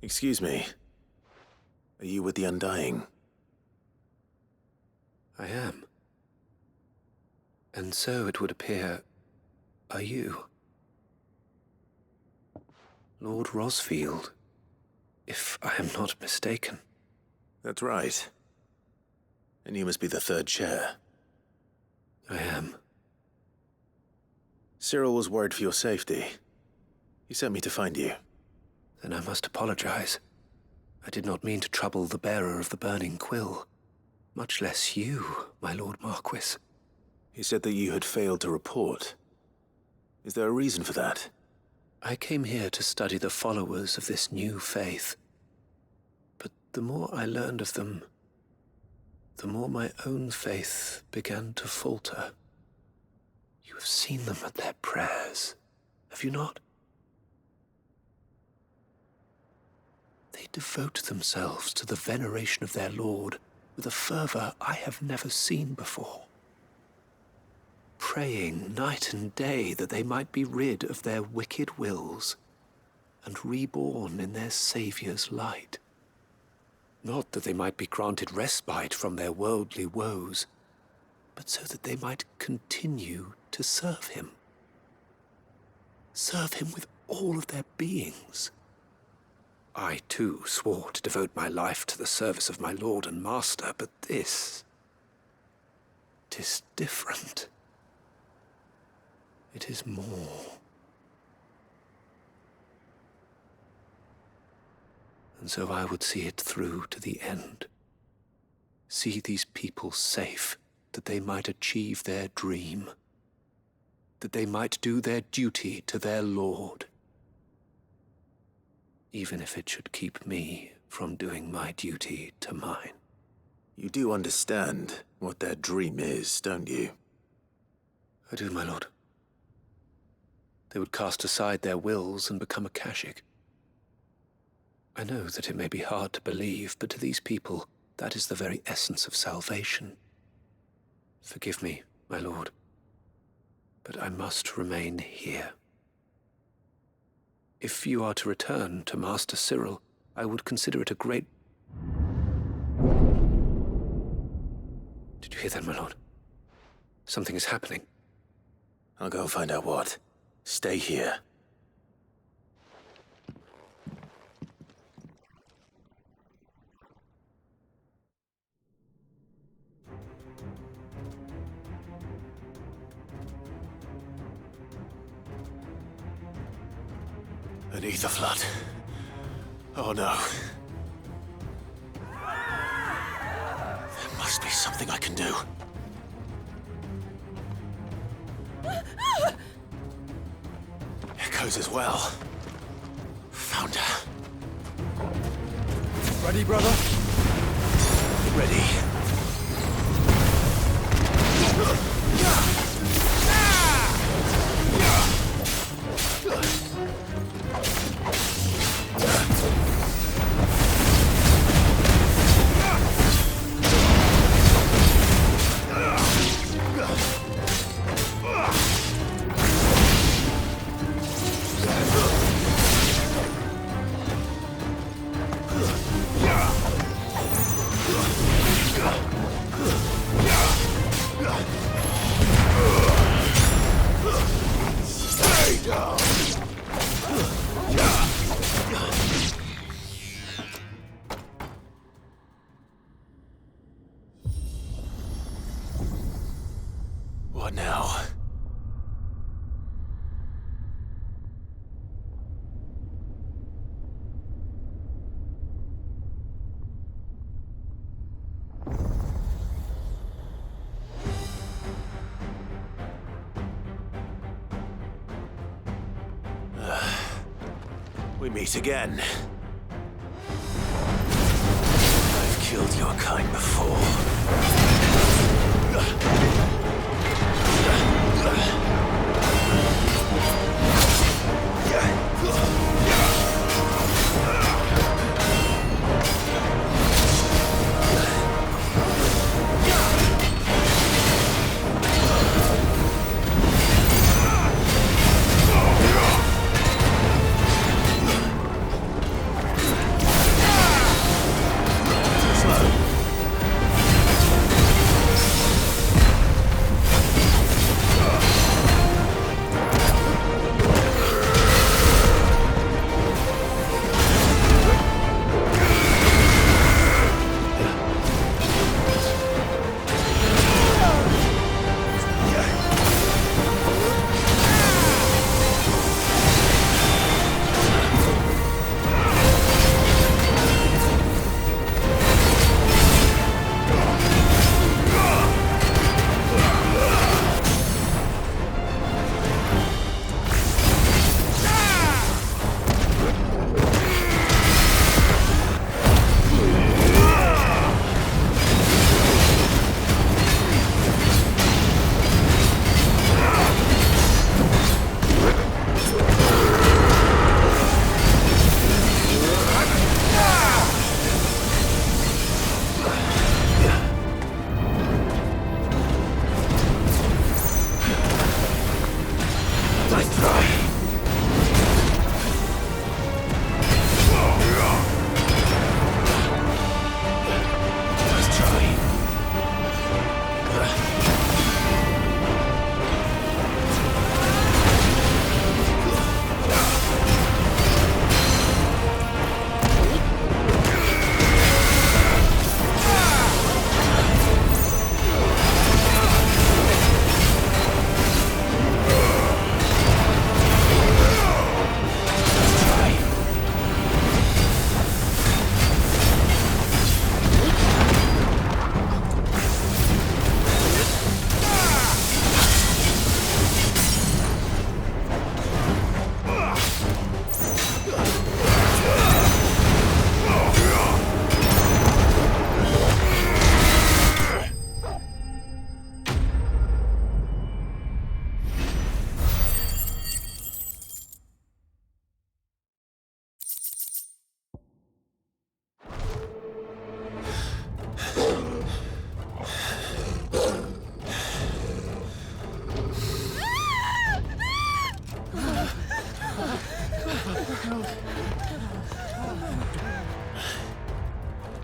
Excuse me. Are you with the Undying? I am. And so it would appear, are you? Lord Rosfield, if I am not mistaken. That's right. And you must be the third chair. I am. Cyril was worried for your safety. He sent me to find you. Then I must apologize. I did not mean to trouble the bearer of the burning quill. Much less you, my Lord Marquis. He said that you had failed to report. Is there a reason for that? I came here to study the followers of this new faith. But the more I learned of them, the more my own faith began to falter. You have seen them at their prayers Have you not? They devote themselves to the veneration of their lord with a fervor I have never seen before, praying night and day that they might be rid of their wicked wills and reborn in their Saviour's light. Not that they might be granted respite from their worldly woes, but so that they might continue to serve him. Serve him with all of their beings. I, too, swore to devote my life to the service of my Lord and Master, but this... 'tis different. It is more. And so I would see it through to the end. See these people safe, that they might achieve their dream. That they might do their duty to their Lord. Even if it should keep me from doing my duty to mine. You do understand what their dream is, don't you? I do, my lord. They would cast aside their wills and become a Kashik. I know that it may be hard to believe, but to these people, that is the very essence of salvation. Forgive me, my lord, but I must remain here. If you are to return to Master Cyril, I would consider it a great... Did you hear that, my lord? Something is happening. I'll go and find out what. Stay here. An ether flood. Oh no. There must be something I can do. Echoes as well. Found her. Ready, brother? Ready. What now? We meet again. I've killed your kind before. Nice try.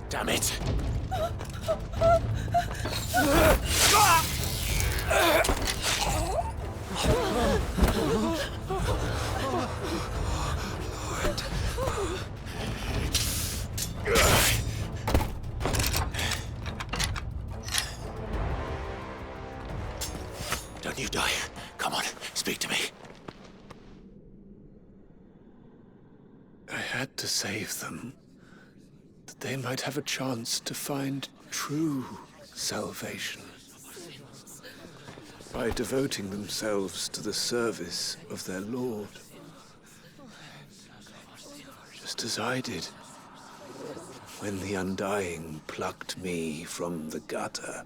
Damn it! Don't you die. Come on, speak to me. I had to save them, that they might have a chance to find true salvation by devoting themselves to the service of their Lord, just as I did when the Undying plucked me from the gutter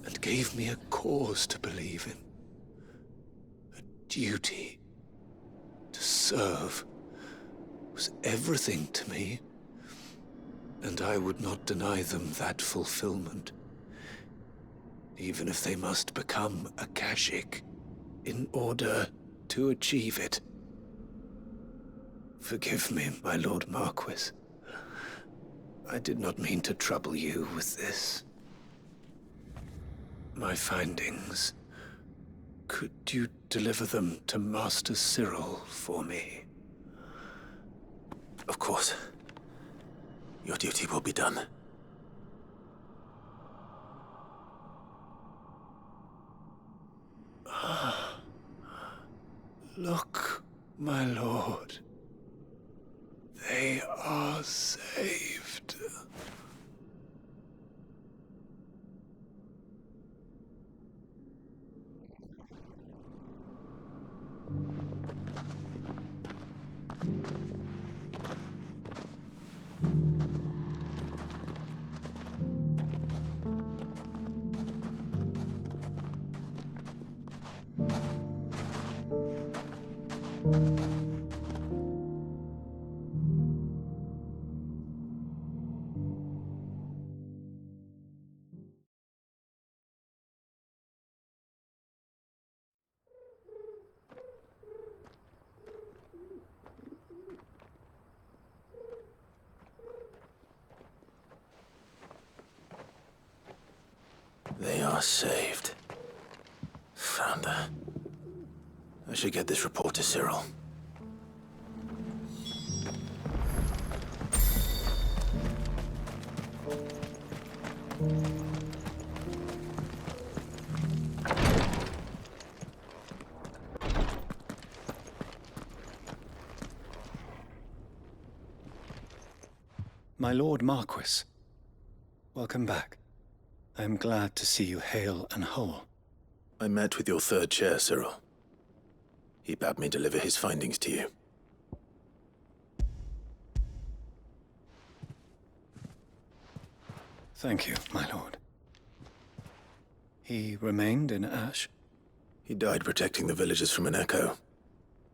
and gave me a cause to believe in, a duty to serve was everything to me, and I would not deny them that fulfillment, even if they must become a Kashik in order to achieve it. Forgive me, my Lord Marquis. I did not mean to trouble you with this. My findings. Could you deliver them to Master Cyril for me? Of course. Your duty will be done. Look, my lord. They are saved. They are saved. Founder. I should get this report to Cyril. My Lord Marquis, welcome back. I am glad to see you hale and whole. I met with your third chair, Cyril. He bade me deliver his findings to you. Thank you, my lord. He remained in Ash? He died protecting the villagers from an echo.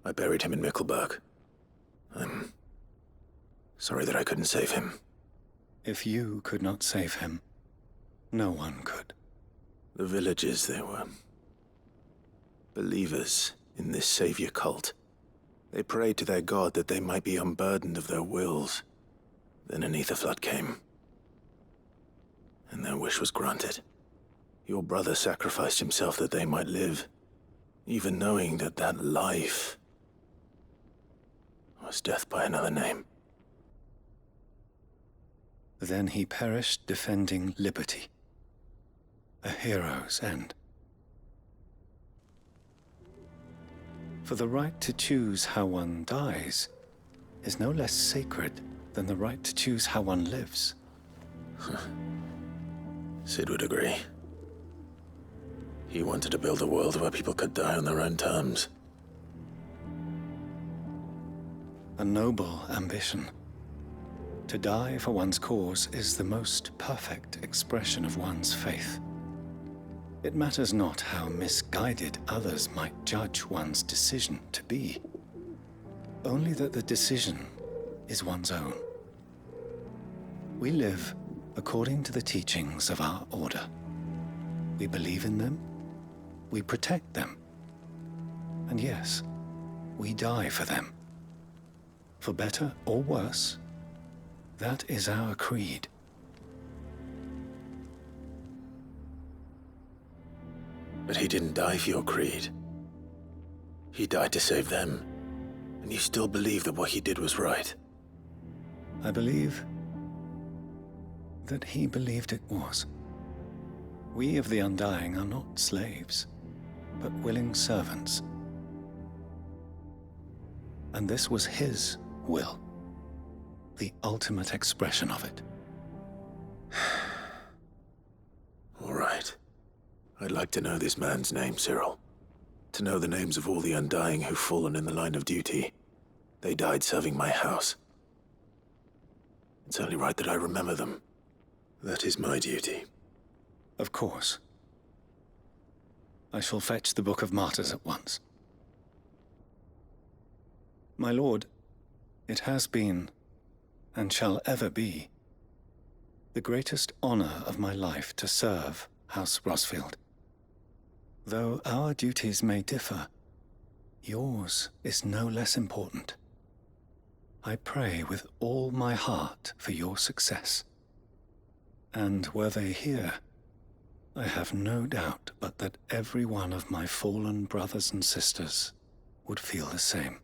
I buried him in Mickelberg. I'm sorry that I couldn't save him. If you could not save him, no one could. The villagers, they were believers in this savior cult. They prayed to their god that they might be unburdened of their wills. Then an ether flood came, and their wish was granted. Your brother sacrificed himself that they might live, even knowing that that life was death by another name. Then he perished defending liberty. A hero's end. For the right to choose how one dies is no less sacred than the right to choose how one lives. Sid would agree. He wanted to build a world where people could die on their own terms. A noble ambition. To die for one's cause is the most perfect expression of one's faith. It matters not how misguided others might judge one's decision to be, only that the decision is one's own. We live according to the teachings of our order. We believe in them, we protect them, and yes, we die for them. For better or worse, that is our creed. But he didn't die for your creed. He died to save them, and you still believe that what he did was right. I believe that he believed it was. We of the Undying are not slaves, but willing servants. And this was his will, the ultimate expression of it. All right. I'd like to know this man's name, Cyril. To know the names of all the Undying who've fallen in the line of duty. They died serving my house. It's only right that I remember them. That is my duty. Of course. I shall fetch the Book of Martyrs at once. My lord, it has been, and shall ever be, the greatest honor of my life to serve House Rosfield. Though our duties may differ, yours is no less important. I pray with all my heart for your success. And were they here, I have no doubt but that every one of my fallen brothers and sisters would feel the same.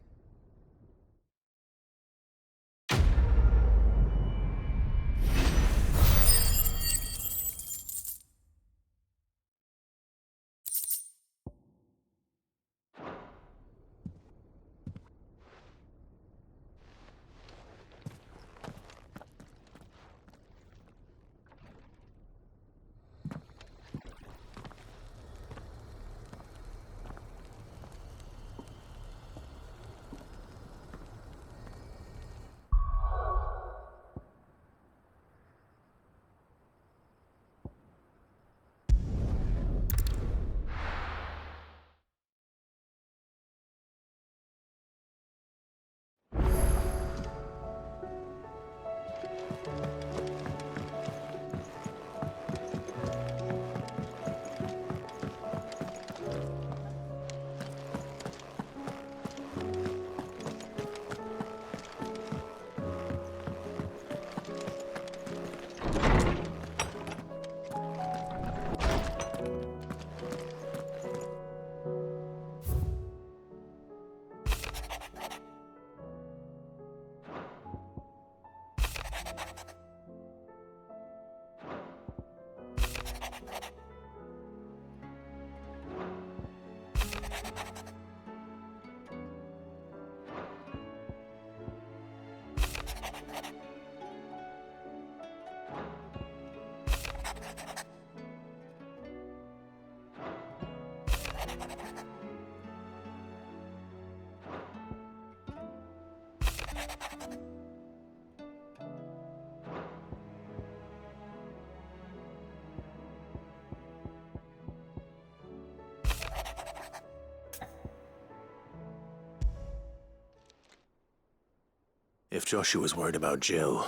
If Joshua's worried about Jill,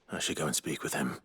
I should go and speak with him.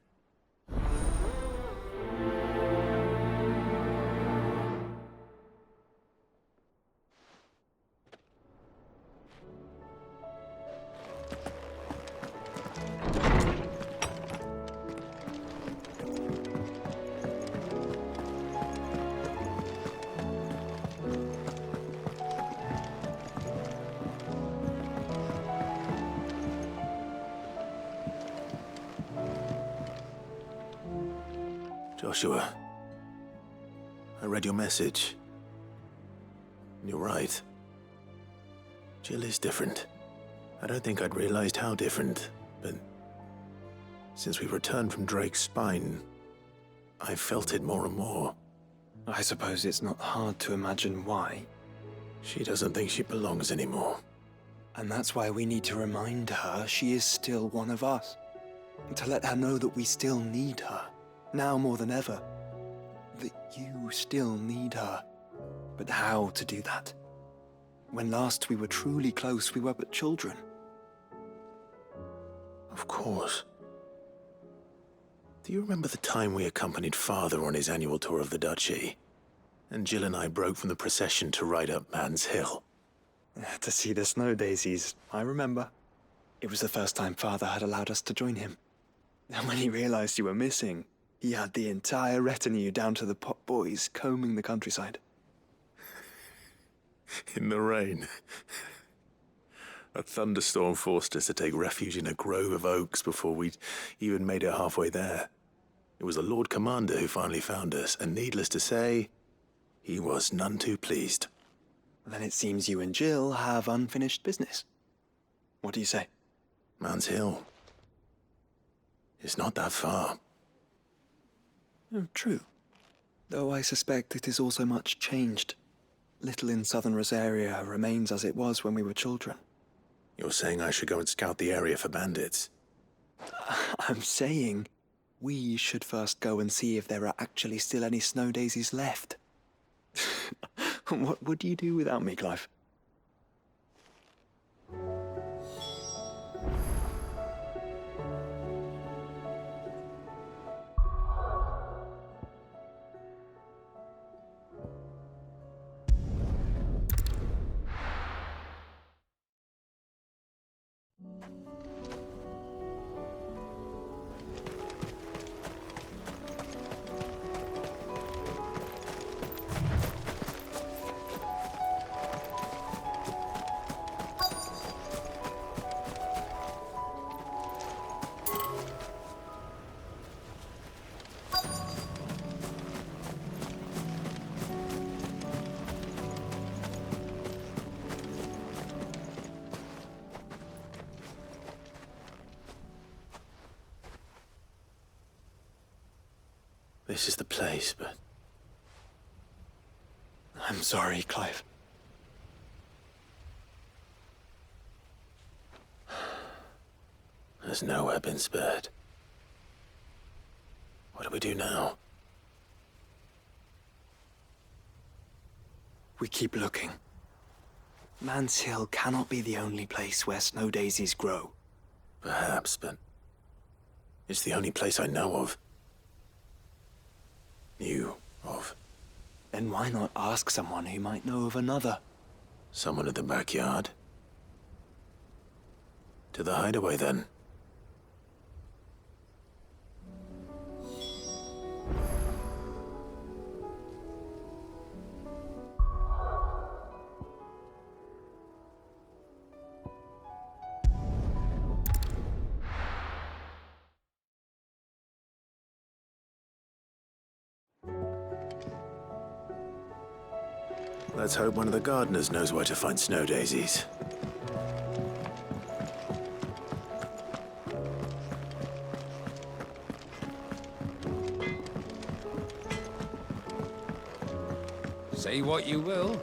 Joshua, I read your message. You're right. Jill is different. I don't think I'd realized how different, but since we returned from Drake's spine, I've felt it more and more. I suppose it's not hard to imagine why. She doesn't think she belongs anymore. And that's why we need to remind her she is still one of us. To let her know that we still need her, now more than ever. That you still need her. But how to do that? When last we were truly close, we were but children. Of course. Do you remember the time we accompanied Father on his annual tour of the Duchy? And Jill and I broke from the procession to ride up Man's Hill. To see the snow daisies, I remember. It was the first time Father had allowed us to join him. And when he realized you were missing, he had the entire retinue down to the pot boys combing the countryside. In the rain. A thunderstorm forced us to take refuge in a grove of oaks before we'd even made it halfway there. It was the Lord Commander who finally found us, and needless to say, he was none too pleased. Then it seems you and Jill have unfinished business. What do you say? Man's Hill. It's not that far. Oh, true. Though I suspect it is also much changed. Little in southern Rosaria remains as it was when we were children. You're saying I should go and scout the area for bandits? I'm saying we should first go and see if there are actually still any snow daisies left. What would you do without me, Clive? This is the place, but... I'm sorry, Clive. There's nowhere been spared. What do we do now? We keep looking. Man's Hill cannot be the only place where snow daisies grow. Perhaps, but it's the only place I know of. Knew of. Then why not ask someone who might know of another? Someone in the backyard? To the Hideaway, then. Let's hope one of the gardeners knows where to find snow daisies. Say what you will.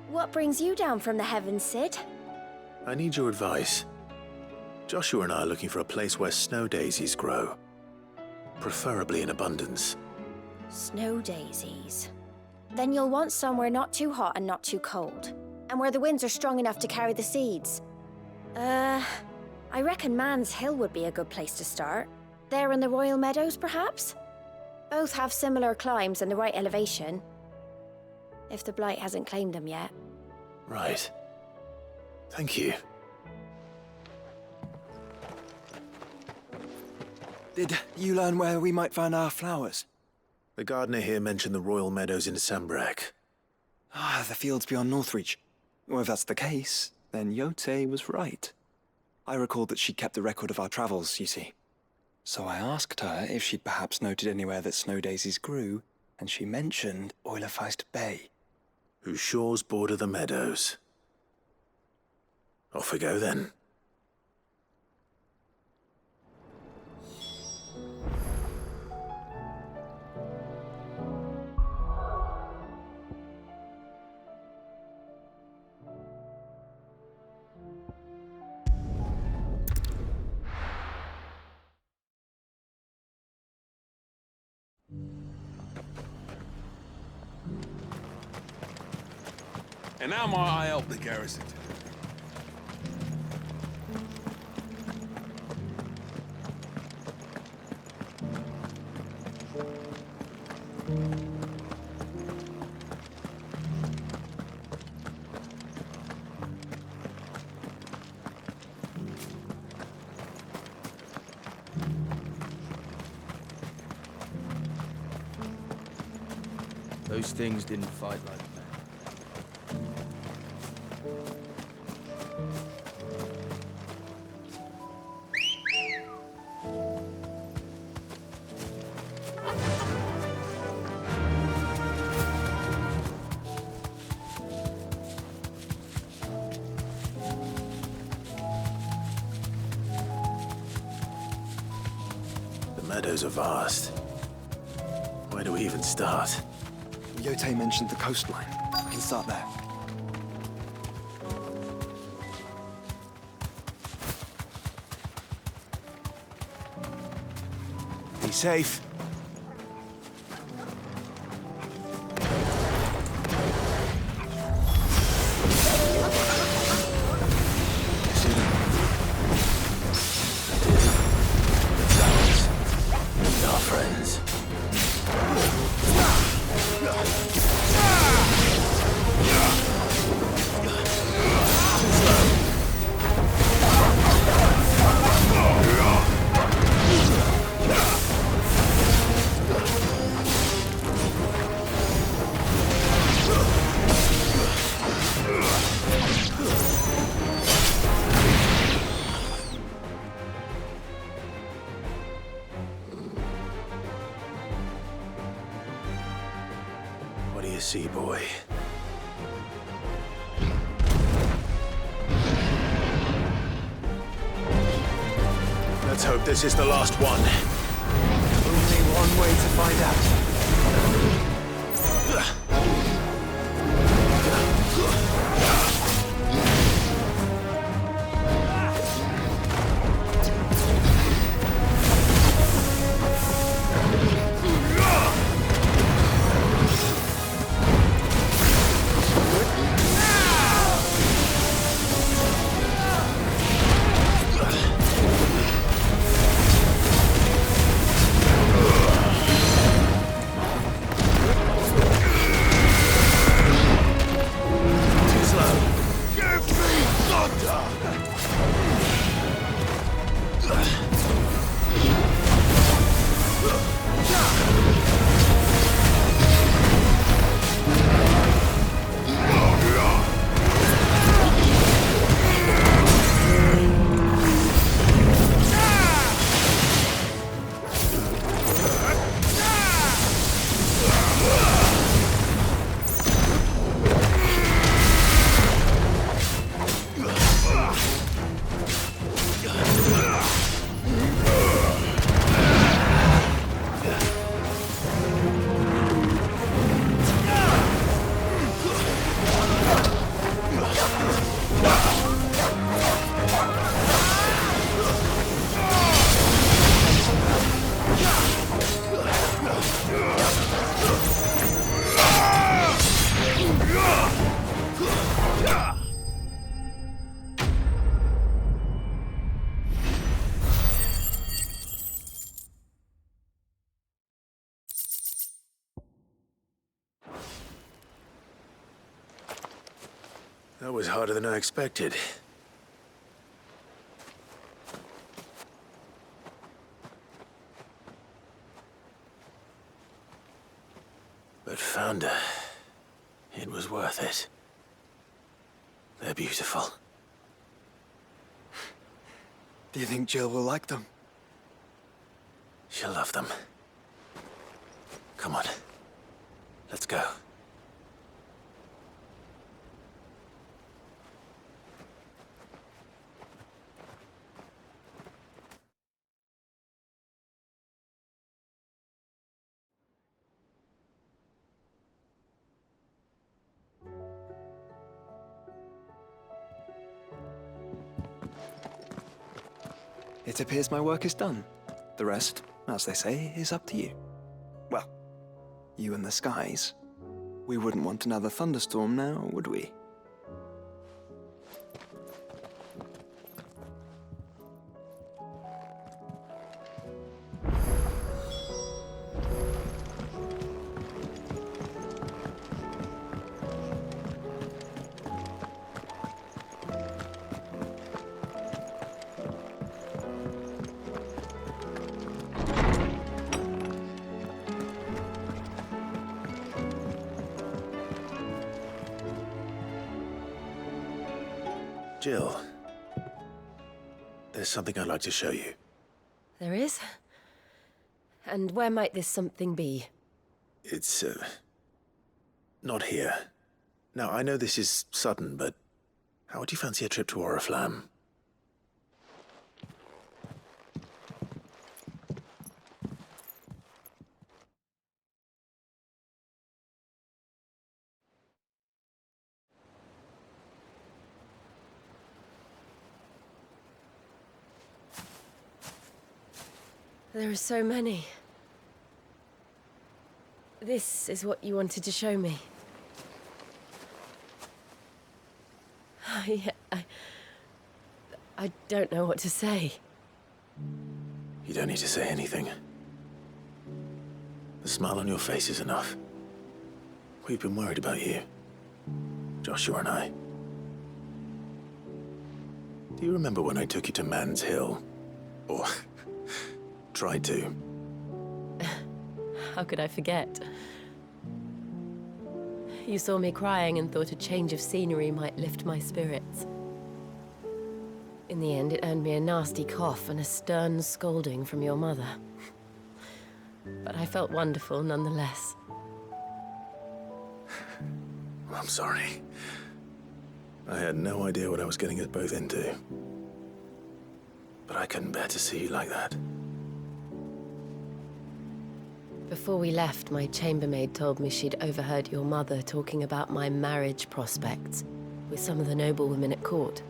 What brings you down from the heavens, Sid? I need your advice. Joshua and I are looking for a place where snow daisies grow. Preferably in abundance. Snow daisies. Then you'll want somewhere not too hot and not too cold. And where the winds are strong enough to carry the seeds. I reckon Man's Hill would be a good place to start. There in the Royal Meadows, perhaps? Both have similar climbs and the right elevation. if the Blight hasn't claimed them yet. Right. Thank you. Did you learn where we might find our flowers? The gardener here mentioned the royal meadows in Sambrak. Ah, the fields beyond Northreach. Well, if that's the case, then Yote was right. I recalled that she kept a record of our travels, you see. So I asked her if she'd perhaps noted anywhere that snow daisies grew, and she mentioned Oilefeist Bay. Whose shores border the meadows. Off we go then. And now might I help the garrison to do? Those things didn't fight like that. The meadows are vast. Where do we even start? Yote mentioned the coastline. We can start there. Be safe. Our friends. What do you see, boy? Let's hope this is the last one. Only one way to find out. That was harder than I expected. But found her. It was worth it. They're beautiful. Do you think Jill will like them? She'll love them. Come on. Let's go. It appears my work is done. The rest, as they say, is up to you. Well, you and the skies. We wouldn't want another thunderstorm now, would we? Jill, there's something I'd like to show you. There is? And where might this something be? It's, not here. Now, I know this is sudden, but how would you fancy a trip to Oriflamme? There are so many. This is what you wanted to show me. Yeah, I don't know what to say. You don't need to say anything. The smile on your face is enough. We've been worried about you, Joshua and I. Do you remember when I took you to Man's Hill? Or tried to? How could I forget? You saw me crying and thought a change of scenery might lift my spirits. In the end, it earned me a nasty cough and a stern scolding from your mother. But I felt wonderful nonetheless. I'm sorry. I had no idea what I was getting us both into. But I couldn't bear to see you like that. Before we left, my chambermaid told me she'd overheard your mother talking about my marriage prospects with some of the noblewomen at court.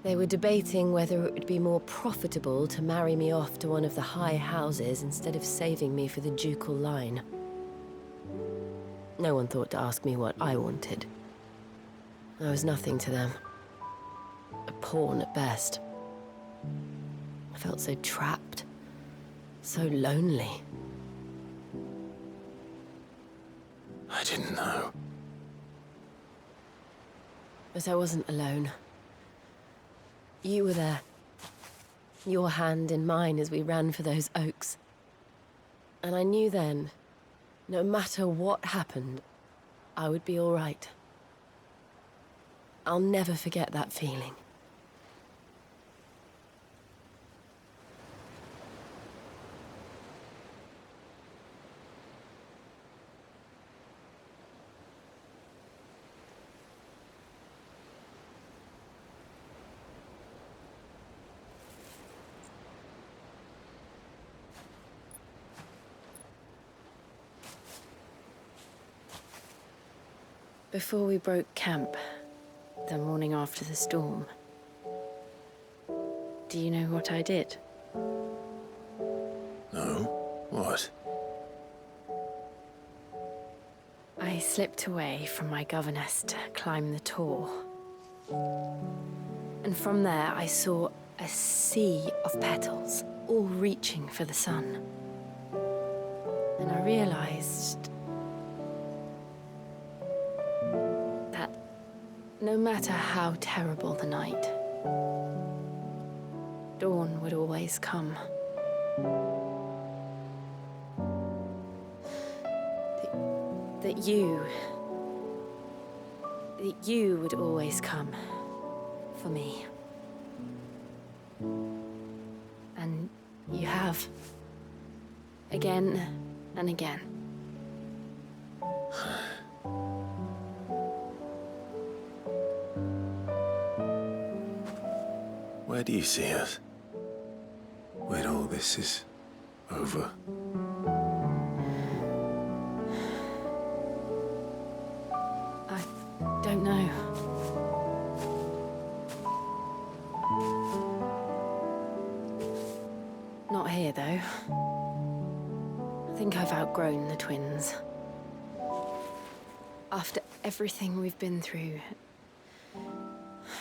They were debating whether it would be more profitable to marry me off to one of the high houses instead of saving me for the ducal line. No one thought to ask me what I wanted. I was nothing to them. A pawn at best. I felt so trapped, so lonely. I didn't know. But I wasn't alone. You were there. Your hand in mine as we ran for those oaks. And I knew then, no matter what happened, I would be all right. I'll never forget that feeling. Before we broke camp, the morning after the storm, do you know what I did? No? What? I slipped away from my governess to climb the tor. And from there I saw a sea of petals, all reaching for the sun. And I realized that No matter how terrible the night, dawn would always come. That you would always come for me. And you have. Again and again. Where do you see us? When all this is over? I don't know. Not here, though. I think I've outgrown the twins. After everything we've been through,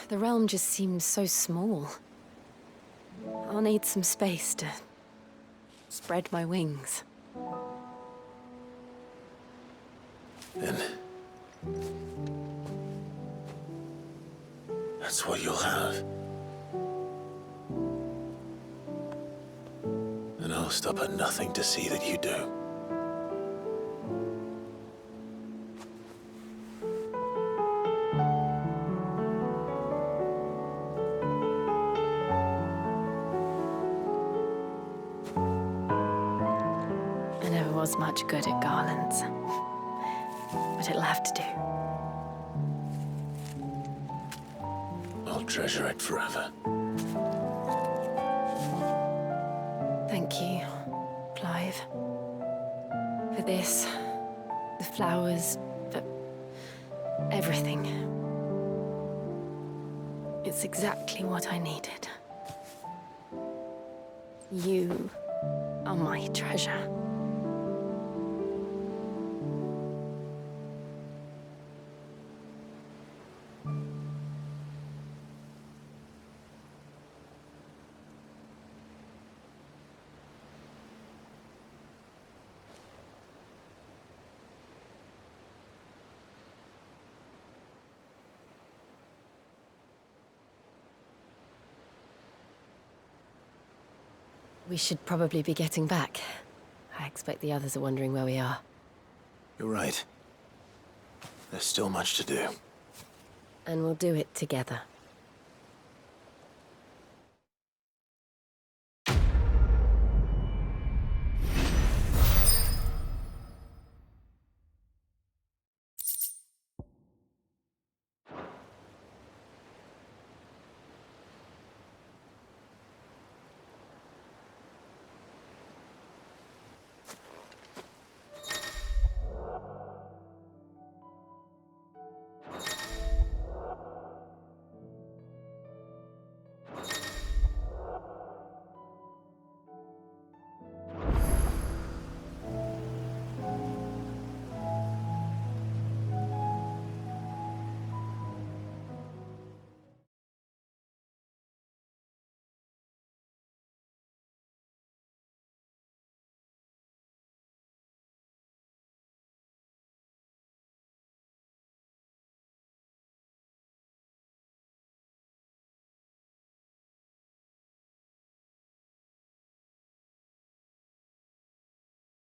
the realm just seems so small. I'll need some space to spread my wings. Then that's what you'll have. And I'll stop at nothing to see that you do. I never was much good at garlands, but it'll have to do. I'll treasure it forever. Thank you, Clive. For this, the flowers, for everything. It's exactly what I needed. You are my treasure. We should probably be getting back. I expect the others are wondering where we are. You're right. There's still much to do. And we'll do it together.